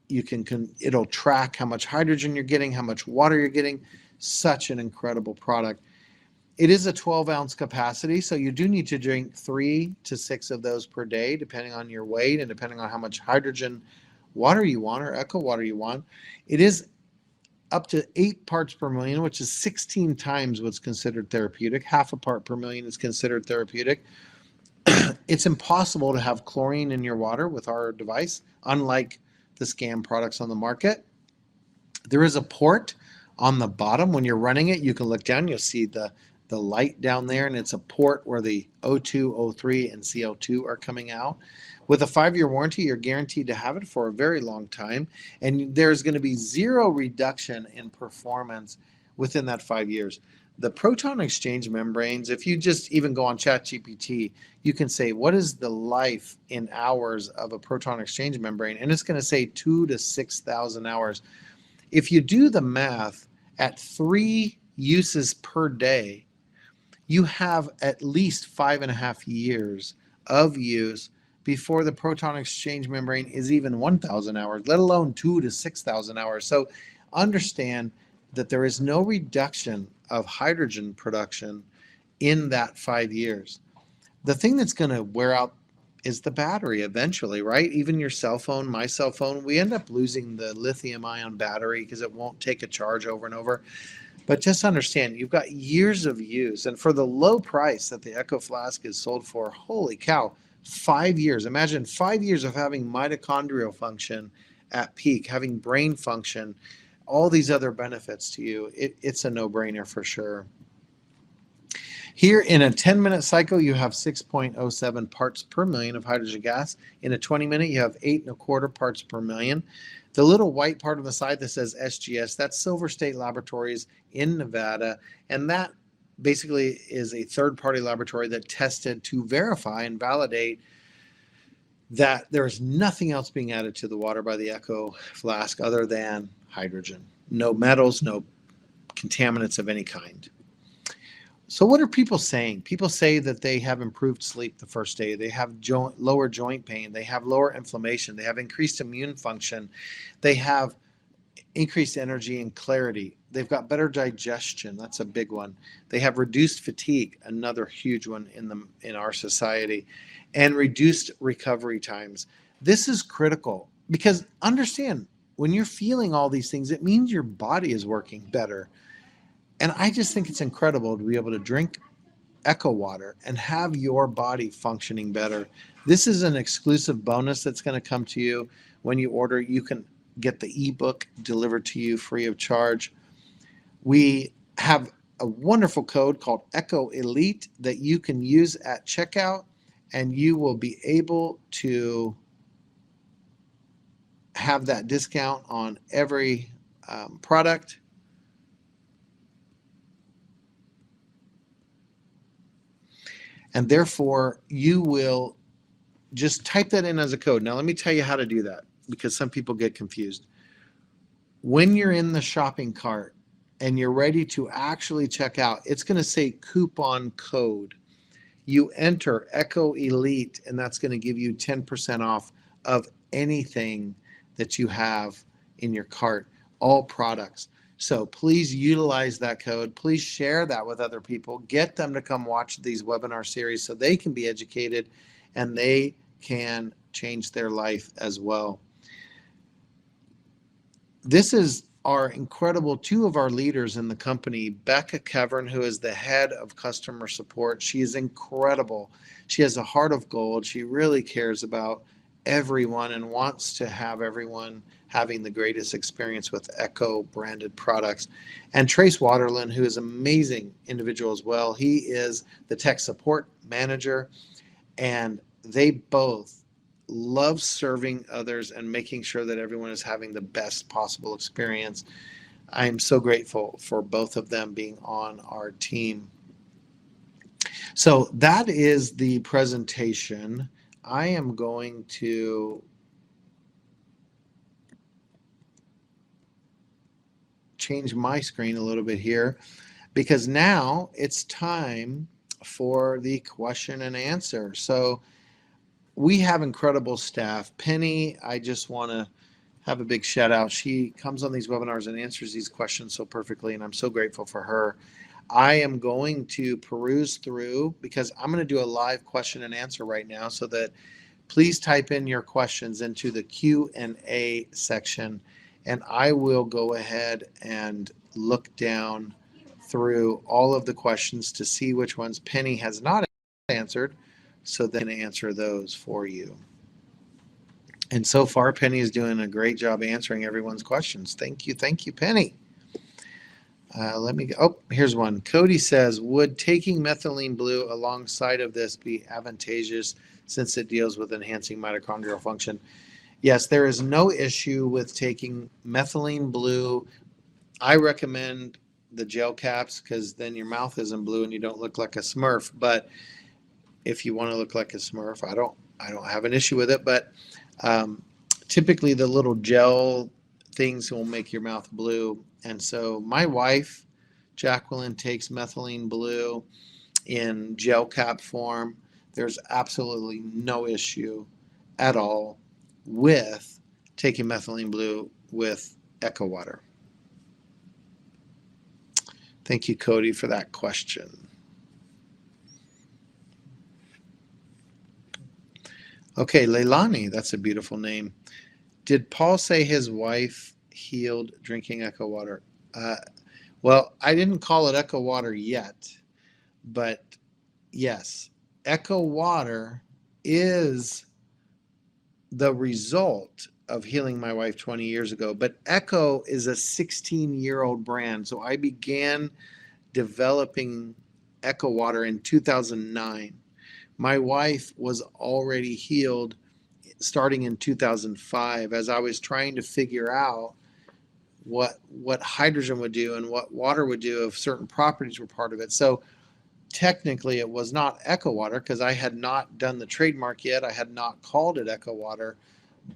It'll track how much hydrogen you're getting, how much water you're getting. Such an incredible product. It is a 12-ounce capacity, so you do need to drink 3 to 6 of those per day, depending on your weight and depending on how much hydrogen water you want, or Echo Water you want. It is up to 8 parts per million, which is 16 times what's considered therapeutic. Half a part per million is considered therapeutic. It's impossible to have chlorine in your water with our device, unlike the scam products on the market. There is a port on the bottom. When you're running it, you can look down, you'll see the light down there, and it's a port where the O2, O3, and CO2 are coming out. With a 5-year warranty, you're guaranteed to have it for a very long time, and there's going to be zero reduction in performance within that 5 years. The proton exchange membranes, if you just even go on ChatGPT, you can say, what is the life in hours of a proton exchange membrane? And it's going to say 2,000 to 6,000 hours. If you do the math at 3 uses per day, you have at least 5.5 years of use before the proton exchange membrane is even 1,000 hours, let alone 2,000 to 6,000 hours. So understand that there is no reduction of hydrogen production in that 5 years. The thing that's going to wear out is the battery eventually, right? Even your cell phone, my cell phone, we end up losing the lithium ion battery because it won't take a charge over and over. But just understand, you've got years of use. And for the low price that the Echo Flask is sold for, holy cow, 5 years. Imagine 5 years of having mitochondrial function at peak, having brain function, all these other benefits to you. It's a no-brainer for sure. Here in a 10-minute cycle, you have 6.07 parts per million of hydrogen gas. In a 20-minute, you have 8.25 parts per million. The little white part on the side that says SGS, that's Silver State Laboratories in Nevada. And that basically is a third-party laboratory that tested to verify and validate that there is nothing else being added to the water by the Echo Flask other than hydrogen. No metals, no contaminants of any kind. So what are people saying? People say that they have improved sleep the first day. They have lower joint pain. They have lower inflammation. They have increased immune function. They have increased energy and clarity. They've got better digestion. That's a big one. They have reduced fatigue, another huge one in our society, and reduced recovery times. This is critical because understand, when you're feeling all these things, it means your body is working better. And I just think it's incredible to be able to drink Echo water and have your body functioning better. This is an exclusive bonus that's going to come to you when you order. You can get the ebook delivered to you free of charge. We have a wonderful code called Echo Elite that you can use at checkout, and you will be able to have that discount on every product. And therefore, you will just type that in as a code. Now, let me tell you how to do that because some people get confused. When you're in the shopping cart and you're ready to actually check out, it's going to say coupon code. You enter Echo Elite, and that's going to give you 10% off of anything that you have in your cart, all products. So please utilize that code. Please share that with other people. Get them to come watch these webinar series so they can be educated and they can change their life as well. This is our incredible two of our leaders in the company, Becca Kevern, who is the head of customer support. She is incredible. She has a heart of gold. She really cares about everyone and wants to have everyone having the greatest experience with Echo branded products. And Trace Waterland, who is an amazing individual as well. He is the tech support manager, and they both love serving others and making sure that everyone is having the best possible experience. I'm so grateful for both of them being on our team. So that is the presentation. I am going to change my screen a little bit here because now it's time for the question and answer. So we have incredible staff. Penny, I just want to have a big shout out. She comes on these webinars and answers these questions so perfectly, and I'm so grateful for her. I am going to peruse through because I'm going to do a live question and answer right now, so that please type in your questions into the Q&A section, and I will go ahead and look down through all of the questions to see which ones Penny has not answered, so then answer those for you. And so far, Penny is doing a great job answering everyone's questions. Thank you, Penny. Let me go. Oh, here's one. Cody says, would taking methylene blue alongside of this be advantageous since it deals with enhancing mitochondrial function? Yes, there is no issue with taking methylene blue. I recommend the gel caps because then your mouth isn't blue and you don't look like a Smurf. But if you want to look like a Smurf, I don't have an issue with it. But typically the little gel things will make your mouth blue. And so my wife, Jacqueline, takes methylene blue in gel cap form. There's absolutely no issue at all with taking methylene blue with Echo water. Thank you, Cody, for that question. Okay, Leilani, that's a beautiful name. Did Paul say his wife healed drinking Echo water? Uh, well, I didn't call it Echo water yet, but yes, Echo water is the result of healing my wife 20 years ago. But Echo is a 16-year-old brand. So I began developing Echo water in 2009. My wife was already healed starting in 2005 as I was trying to figure out what hydrogen would do and what water would do if certain properties were part of it. So technically it was not Echo water because I had not done the trademark yet. I had not called it Echo water,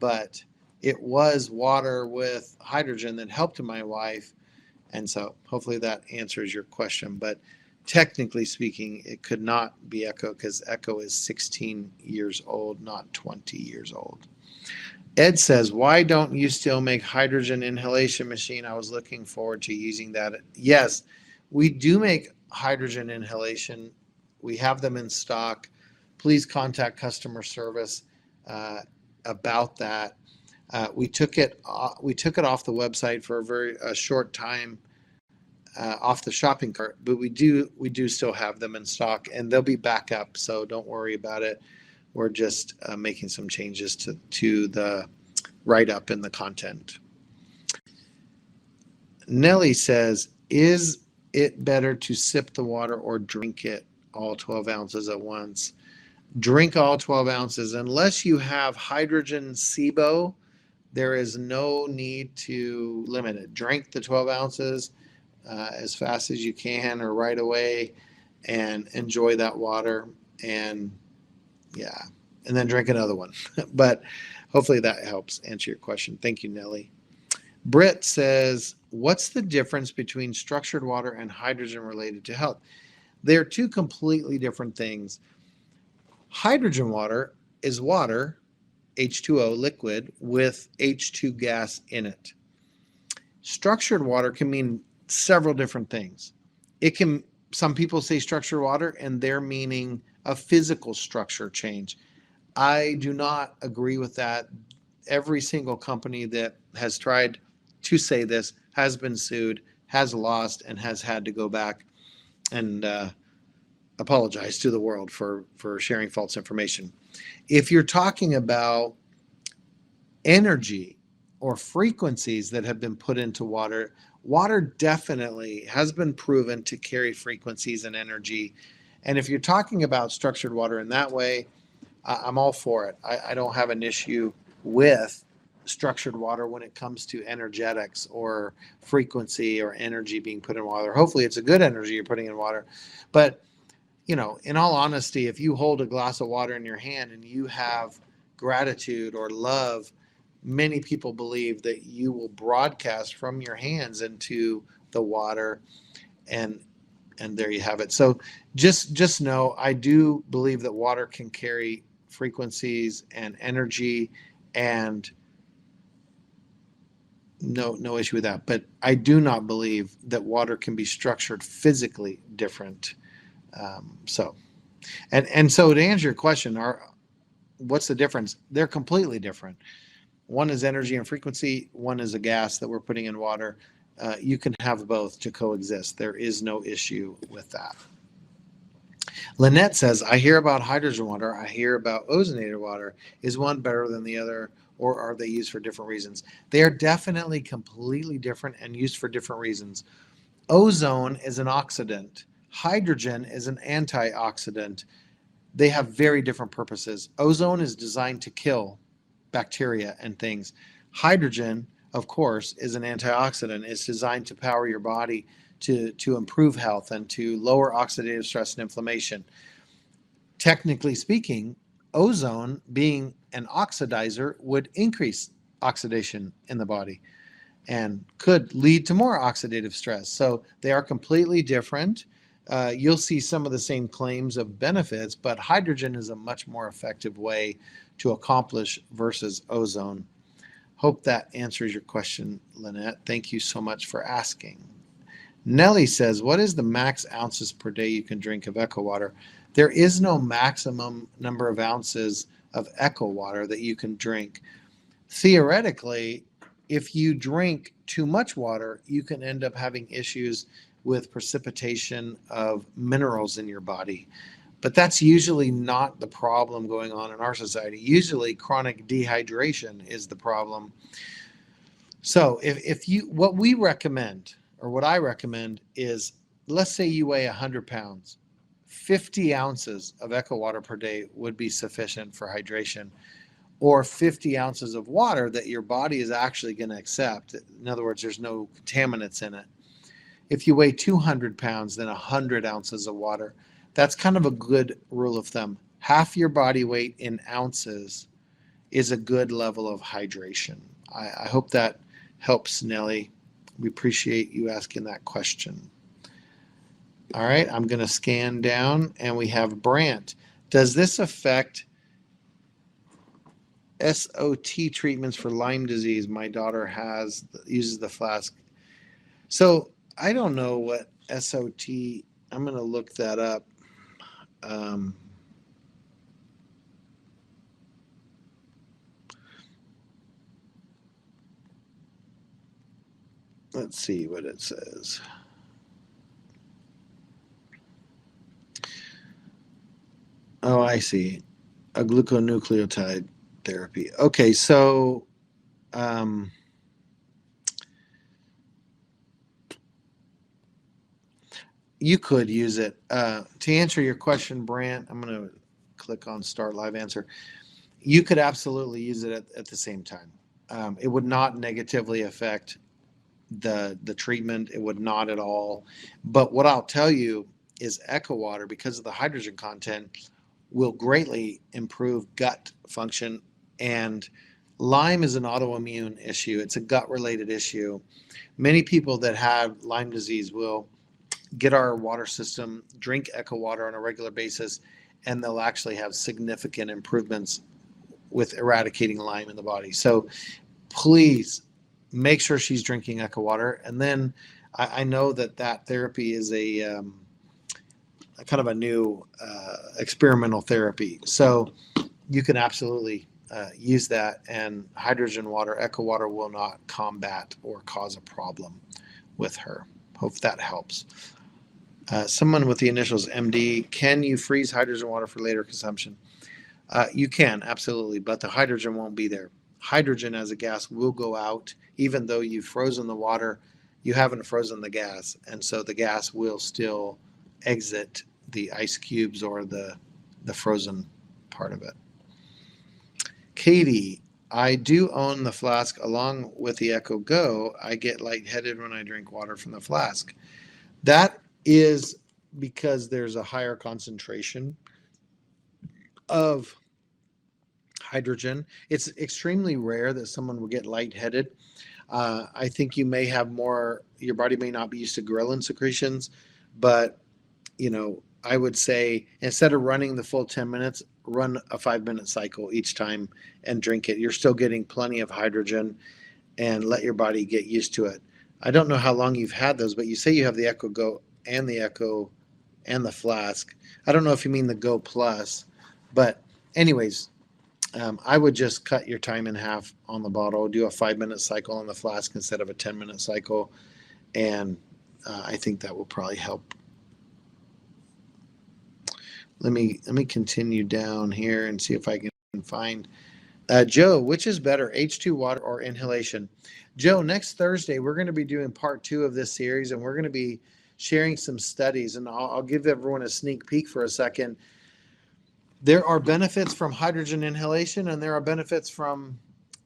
but it was water with hydrogen that helped my wife. And so hopefully that answers your question. But technically speaking, it could not be Echo because Echo is 16 years old, not 20 years old. Ed says, why don't you still make hydrogen inhalation machine? I was looking forward to using that. Yes, we do make hydrogen inhalation. We have them in stock. Please contact customer service about that. We took it off the website for a short time off the shopping cart, but we do still have them in stock, and they'll be back up. So don't worry about it. We're just making some changes to the write-up in the content. Nellie says, is it better to sip the water or drink it all 12 ounces at once? Drink all 12 ounces. Unless you have hydrogen SIBO, there is no need to limit it. Drink the 12 ounces as fast as you can or right away and enjoy that water. And yeah, and then drink another one. But hopefully that helps answer your question. Thank you, Nellie. Britt says, what's the difference between structured water and hydrogen related to health? They're two completely different things. Hydrogen water is water, H2O liquid, with H2 gas in it. Structured water can mean several different things. Some people say structured water and they're meaning a physical structure change. I do not agree with that. Every single company that has tried to say this has been sued, has lost, and has had to go back and apologize to the world for sharing false information. If you're talking about energy or frequencies that have been put into water, water definitely has been proven to carry frequencies and energy. And if you're talking about structured water in that way, I'm all for it. I don't have an issue with structured water when it comes to energetics or frequency or energy being put in water. Hopefully it's a good energy you're putting in water. But, you know, in all honesty, if you hold a glass of water in your hand and you have gratitude or love, many people believe that you will broadcast from your hands into the water, and there you have it. So just know, I do believe that water can carry frequencies and energy, and no issue with that. But I do not believe that water can be structured physically different. So to answer your question, what's the difference? They're completely different. One is energy and frequency. One is a gas that we're putting in water. You can have both to coexist. There is no issue with that. Lynette says, I hear about hydrogen water. I hear about ozonated water. Is one better than the other, or are they used for different reasons? They are definitely completely different and used for different reasons. Ozone is an oxidant. Hydrogen is an antioxidant. They have very different purposes. Ozone is designed to kill bacteria and things. Hydrogen, of course, is an antioxidant. It's designed to power your body to improve health and to lower oxidative stress and inflammation. Technically speaking, ozone being an oxidizer would increase oxidation in the body and could lead to more oxidative stress. So they are completely different. You'll see some of the same claims of benefits, but hydrogen is a much more effective way to accomplish versus ozone. Hope that answers your question, Lynette. Thank you so much for asking. Nellie says, what is the max ounces per day you can drink of Echo water? There is no maximum number of ounces of echo water that you can drink. Theoretically, if you drink too much water, you can end up having issues with precipitation of minerals in your body. But that's usually not the problem going on in our society. Usually chronic dehydration is the problem. So if you, what we recommend, or what I recommend is, let's say you weigh 100 pounds, 50 ounces of echo water per day would be sufficient for hydration, or 50 ounces of water that your body is actually going to accept. In other words, there's no contaminants in it. If you weigh 200 pounds, then 100 ounces of water. That's kind of a good rule of thumb. Half your body weight in ounces is a good level of hydration. I hope that helps, Nelly. We appreciate you asking that question. All right, I'm going to scan down, and we have Brant. Does this affect SOT treatments for Lyme disease? My daughter uses the flask. So I don't know what SOT, I'm going to look that up. Let's see what it says. Oh, I see. A gluconucleotide therapy. Okay, so you could use it. To answer your question, Brant, I'm going to click on Start Live Answer. You could absolutely use it at the same time. It would not negatively affect the treatment. It would not at all. But what I'll tell you is echo water, because of the hydrogen content, will greatly improve gut function. And Lyme is an autoimmune issue. It's a gut-related issue. Many people that have Lyme disease will get our water system, drink echo water on a regular basis, and they'll actually have significant improvements with eradicating Lyme in the body. So please make sure she's drinking echo water. And then I know that therapy is a kind of a new experimental therapy. So you can absolutely use that, and hydrogen water, echo water, will not combat or cause a problem with her. Hope that helps. Someone with the initials MD, can you freeze hydrogen water for later consumption? You can, absolutely, but the hydrogen won't be there. Hydrogen as a gas will go out. Even though you've frozen the water, you haven't frozen the gas, and so the gas will still exit the ice cubes or the frozen part of it. Katie, I do own the flask along with the Echo Go. I get lightheaded when I drink water from the flask. That is because there's a higher concentration of hydrogen. It's extremely rare that someone will get lightheaded. I think you may have more, your body may not be used to ghrelin secretions, but I would say instead of running the full 10 minutes, run a 5-minute cycle each time and drink it. You're still getting plenty of hydrogen, and let your body get used to it. I don't know how long you've had those, but you say you have the Echo Go and the Echo and the flask. I don't know if you mean the Go Plus, but anyways, I would just cut your time in half on the bottle, do a 5-minute cycle on the flask instead of a 10-minute cycle, and I think that will probably help. Let me continue down here and see if I can find Joe. Which is better, H2 water or inhalation? Joe, next Thursday we're going to be doing part 2 of this series, and we're going to be sharing some studies, and I'll give everyone a sneak peek for a second. There are benefits from hydrogen inhalation, and there are benefits from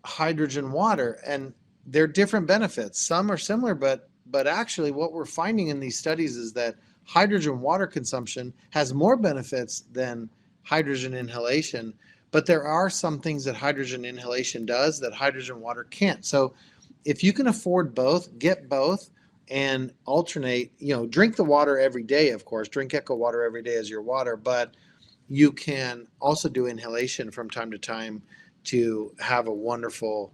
hydrogen water, and they're different benefits. Some are similar, but actually what we're finding in these studies is that hydrogen water consumption has more benefits than hydrogen inhalation, but there are some things that hydrogen inhalation does that hydrogen water can't. So if you can afford both, get both and alternate, drink the water every day, of course, drink Echo water every day as your water, but you can also do inhalation from time to time to have a wonderful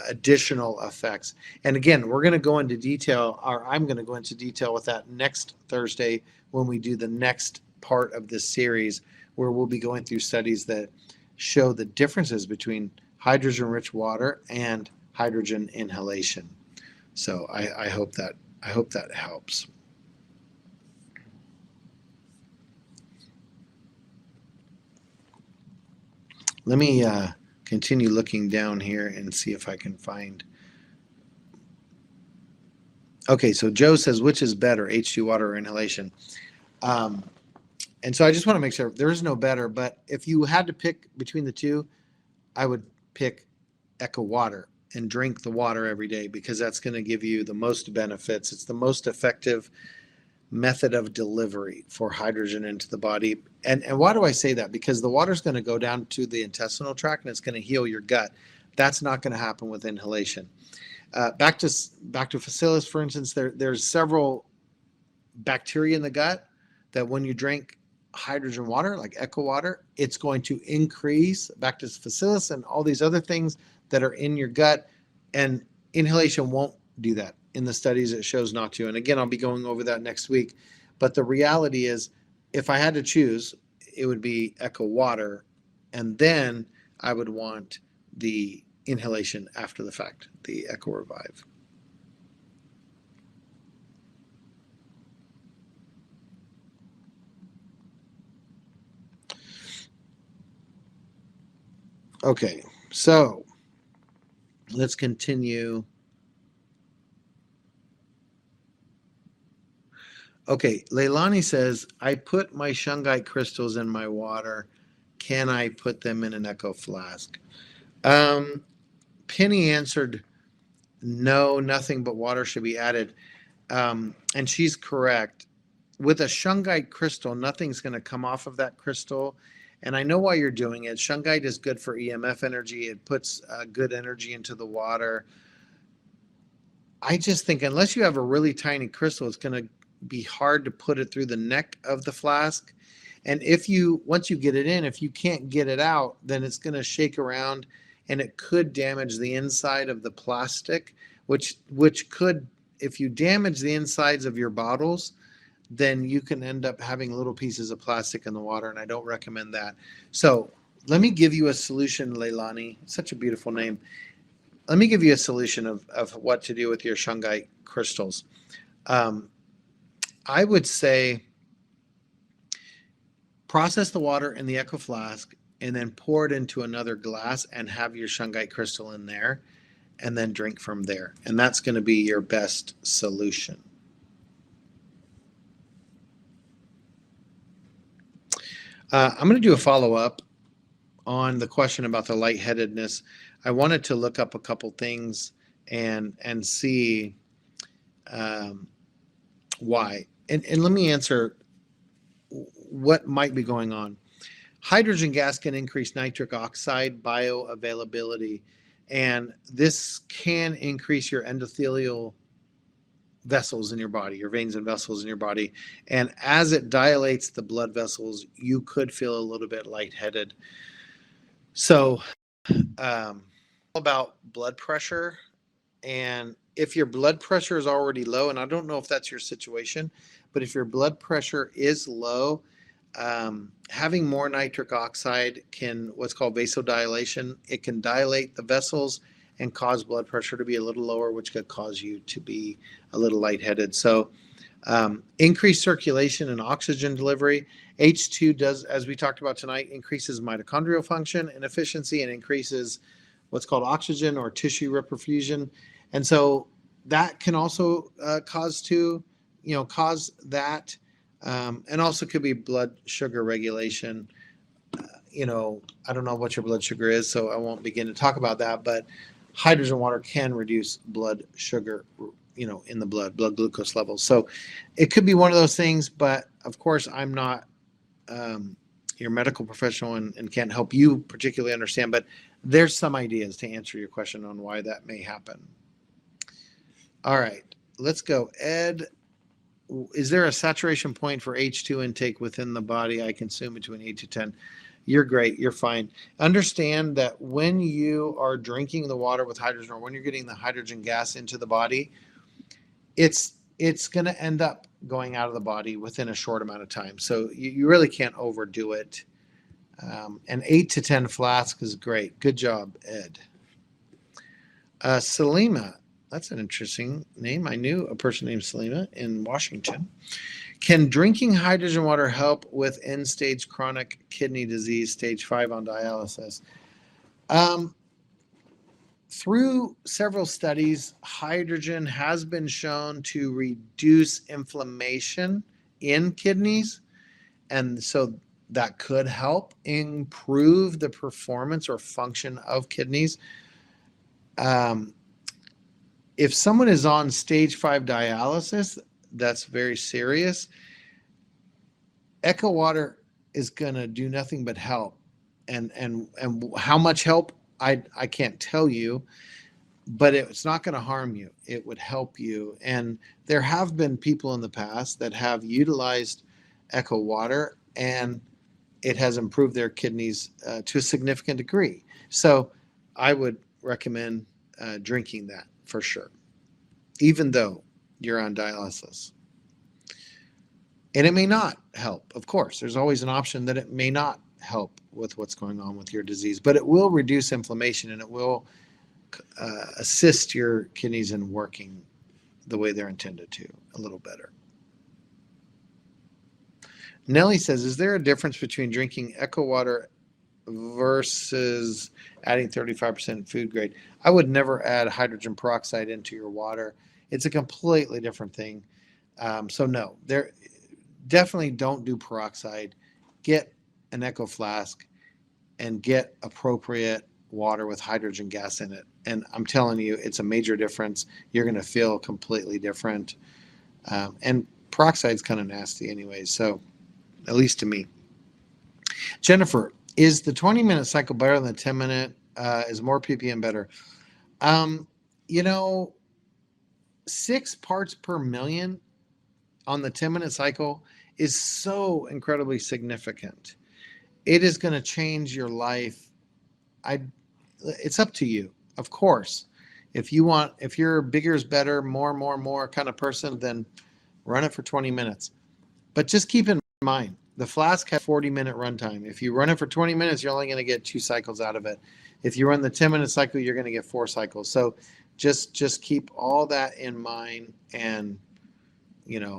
additional effects. And again, we're going to go into detail, or I'm going to go into detail with that next Thursday when we do the next part of this series, where we'll be going through studies that show the differences between hydrogen-rich water and hydrogen inhalation. So I hope that helps. Let me continue looking down here and see if I can find. Okay, so Joe says, which is better, H2 water or inhalation? And so I just want to make sure there is no better, but if you had to pick between the two, I would pick Echo Water and drink the water every day, because that's going to give you the most benefits. It's the most effective method of delivery for hydrogen into the body. And why do I say that? Because the water is going to go down to the intestinal tract and it's going to heal your gut. That's not going to happen with inhalation. Back to Bacillus, for instance, there's several bacteria in the gut that when you drink hydrogen water, like Echo Water, it's going to increase Bacillus and all these other things that are in your gut, and inhalation won't do that. In the studies, it shows not to. And again, I'll be going over that next week. But the reality is, if I had to choose, it would be Echo Water, and then I would want the inhalation after the fact, the Echo Revive. Okay, so let's continue. Okay, Leilani says, I put my shungite crystals in my water. Can I put them in an Echo flask? Penny answered, no, nothing but water should be added. And she's correct. With a shungite crystal, nothing's going to come off of that crystal. And I know why you're doing it. Shungite is good for EMF energy. It puts good energy into the water. I just think unless you have a really tiny crystal, it's going to be hard to put it through the neck of the flask. And once you get it in, if you can't get it out, then it's going to shake around and it could damage the inside of the plastic, which could, if you damage the insides of your bottles, then you can end up having little pieces of plastic in the water, and I don't recommend that. So let me give you a solution, Leilani. Such a beautiful name. Let me give you a solution of what to do with your shungite crystals. I would say process the water in the Echo flask and then pour it into another glass and have your shungite crystal in there, and then drink from there. And that's going to be your best solution. I'm going to do a follow-up on the question about the lightheadedness. I wanted to look up a couple things and see why. And let me answer what might be going on. Hydrogen gas can increase nitric oxide bioavailability, and this can increase your endothelial vessels in your body, your veins and vessels in your body. And as it dilates the blood vessels, you could feel a little bit lightheaded. So about blood pressure, and if your blood pressure is already low, and I don't know if that's your situation, but if your blood pressure is low, having more nitric oxide can, what's called vasodilation, it can dilate the vessels and cause blood pressure to be a little lower, which could cause you to be a little lightheaded. So increased circulation and oxygen delivery. H2 does, as we talked about tonight, increases mitochondrial function and efficiency and increases what's called oxygen or tissue reperfusion. And so that can also cause that, and also could be blood sugar regulation. I don't know what your blood sugar is, so I won't begin to talk about that, but hydrogen water can reduce blood sugar, in the blood glucose levels. So it could be one of those things, but of course I'm not your medical professional and can't help you particularly understand, but there's some ideas to answer your question on why that may happen. All right, let's go. Ed, is there a saturation point for H2 intake within the body? I consume between 8 to 10. You're great. You're fine. Understand that when you are drinking the water with hydrogen, or when you're getting the hydrogen gas into the body, it's going to end up going out of the body within a short amount of time. So you really can't overdo it. And 8 to 10 flasks is great. Good job, Ed. Salima, that's an interesting name. I knew a person named Salima in Washington. Can drinking hydrogen water help with end-stage chronic kidney disease, stage 5 on dialysis? Through several studies, hydrogen has been shown to reduce inflammation in kidneys, and so that could help improve the performance or function of kidneys. If someone is on stage 5 dialysis, that's very serious. Echo water is going to do nothing but help. And how much help, I can't tell you, but it's not going to harm you. It would help you. And there have been people in the past that have utilized Echo water, and it has improved their kidneys to a significant degree. So I would recommend drinking that for sure, even though you're on dialysis. And it may not help, of course. There's always an option that it may not help with what's going on with your disease, but it will reduce inflammation, and it will assist your kidneys in working the way they're intended to a little better. Nellie says, is there a difference between drinking Echo water versus adding 35% food grade? I would never add hydrogen peroxide into your water. It's a completely different thing. So no, there definitely don't do peroxide. Get an Echo flask and get appropriate water with hydrogen gas in it. And I'm telling you, it's a major difference. You're going to feel completely different. And peroxide's kind of nasty anyway, so at least to me. Jennifer, is the 20-minute cycle better than the 10-minute? Is more ppm better? 6 parts per million on the 10-minute cycle is so incredibly significant. It is going to change your life. It's up to you, of course. If you're bigger is better, more kind of person, then run it for 20 minutes. But just keep in mind, the flask has 40-minute runtime. If you run it for 20 minutes, you're only going to get 2 cycles out of it. If you run the 10-minute cycle, you're going to get 4 cycles. So just keep all that in mind. And,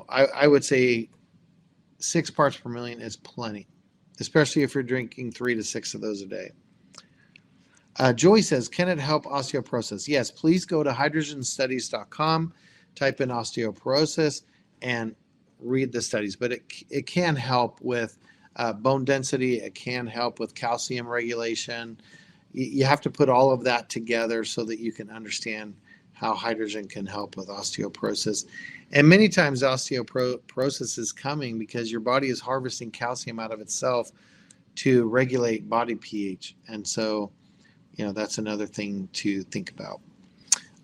I would say 6 parts per million is plenty, especially if you're drinking 3 to 6 of those a day. Joy says, can it help osteoporosis? Yes, please go to hydrogenstudies.com, type in osteoporosis, and read the studies. But it can help with bone density. It can help with calcium regulation. You have to put all of that together so that you can understand how hydrogen can help with osteoporosis. And many times osteoporosis is coming because your body is harvesting calcium out of itself to regulate body pH. And so, that's another thing to think about.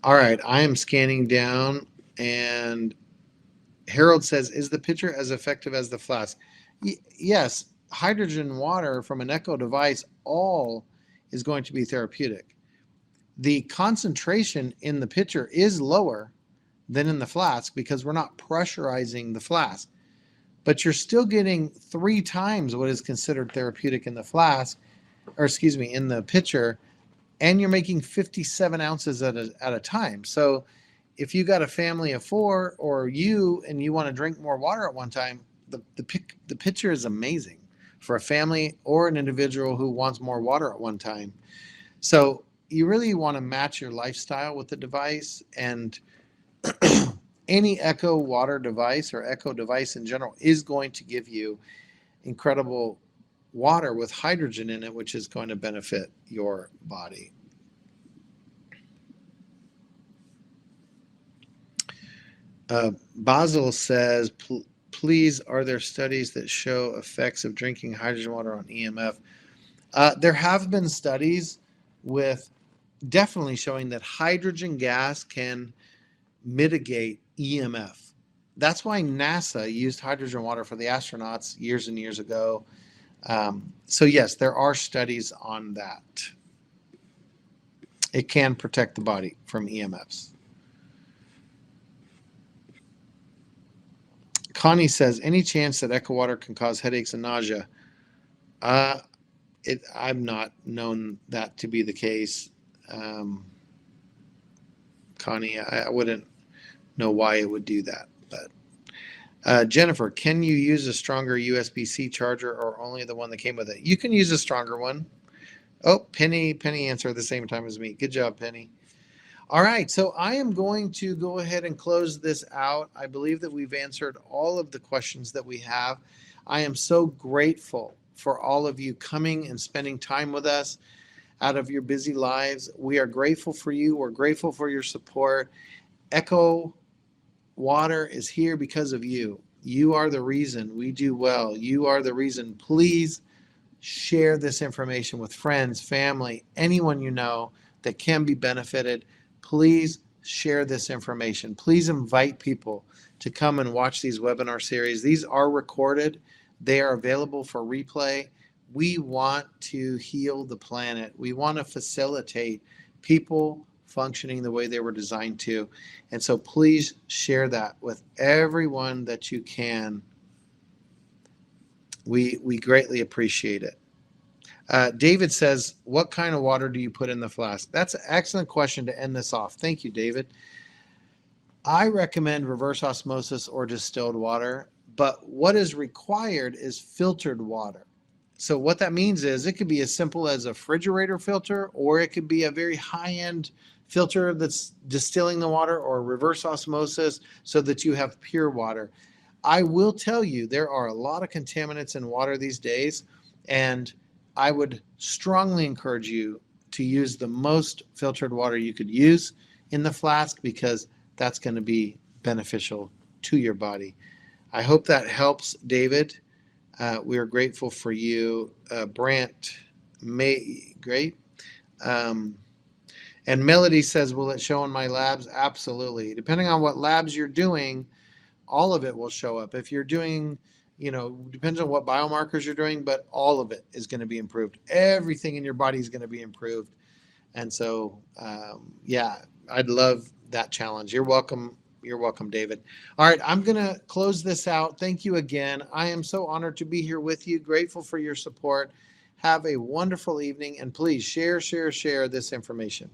All right, I am scanning down, and Harold says, is the pitcher as effective as the flask? Yes, hydrogen water from an Echo device all is going to be therapeutic. The concentration in the pitcher is lower than in the flask because we're not pressurizing the flask. But you're still getting 3 times what is considered therapeutic in the flask, in the pitcher, and you're making 57 ounces at a time. So if you got a family of 4 or you want to drink more water at one time, the pitcher is amazing for a family or an individual who wants more water at one time. So you really want to match your lifestyle with the device, and any Echo water device or Echo device in general is going to give you incredible water with hydrogen in it, which is going to benefit your body. Basil says, please, are there studies that show effects of drinking hydrogen water on EMF? There have been studies with definitely showing that hydrogen gas can mitigate EMF. That's why NASA used hydrogen water for the astronauts years and years ago. So yes, there are studies on that. It can protect the body from EMFs. Connie says, any chance that Echo water can cause headaches and nausea? I've not known that to be the case. Connie, I wouldn't know why it would do that. But Jennifer, can you use a stronger USB-C charger or only the one that came with it? You can use a stronger one. Oh, Penny answered at the same time as me. Good job, Penny. All right, so I am going to go ahead and close this out. I believe that we've answered all of the questions that we have. I am so grateful for all of you coming and spending time with us out of your busy lives. We are grateful for you. We're grateful for your support. Echo Water is here because of you. You are the reason we do well. You are the reason. Please share this information with friends, family, anyone you know that can be benefited. Please share this information. Please invite people to come and watch these webinar series. These are recorded. They are available for replay. We want to heal the planet. We want to facilitate people functioning the way they were designed to. And so please share that with everyone that you can. We greatly appreciate it. David says, what kind of water do you put in the flask? That's an excellent question to end this off. Thank you, David. I recommend reverse osmosis or distilled water, but what is required is filtered water. So what that means is it could be as simple as a refrigerator filter, or it could be a very high-end filter that's distilling the water, or reverse osmosis so that you have pure water. I will tell you, there are a lot of contaminants in water these days, and I would strongly encourage you to use the most filtered water you could use in the flask, because that's going to be beneficial to your body. I hope that helps, David. We are grateful for you. Brant, great. And Melody says, will it show in my labs? Absolutely. Depending on what labs you're doing, all of it will show up. If you're doing, depends on what biomarkers you're doing, but all of it is going to be improved. Everything in your body is going to be improved. And so, yeah, I'd love that challenge. You're welcome. You're welcome, David. All right, I'm going to close this out. Thank you again. I am so honored to be here with you. Grateful for your support. Have a wonderful evening, and please share this information.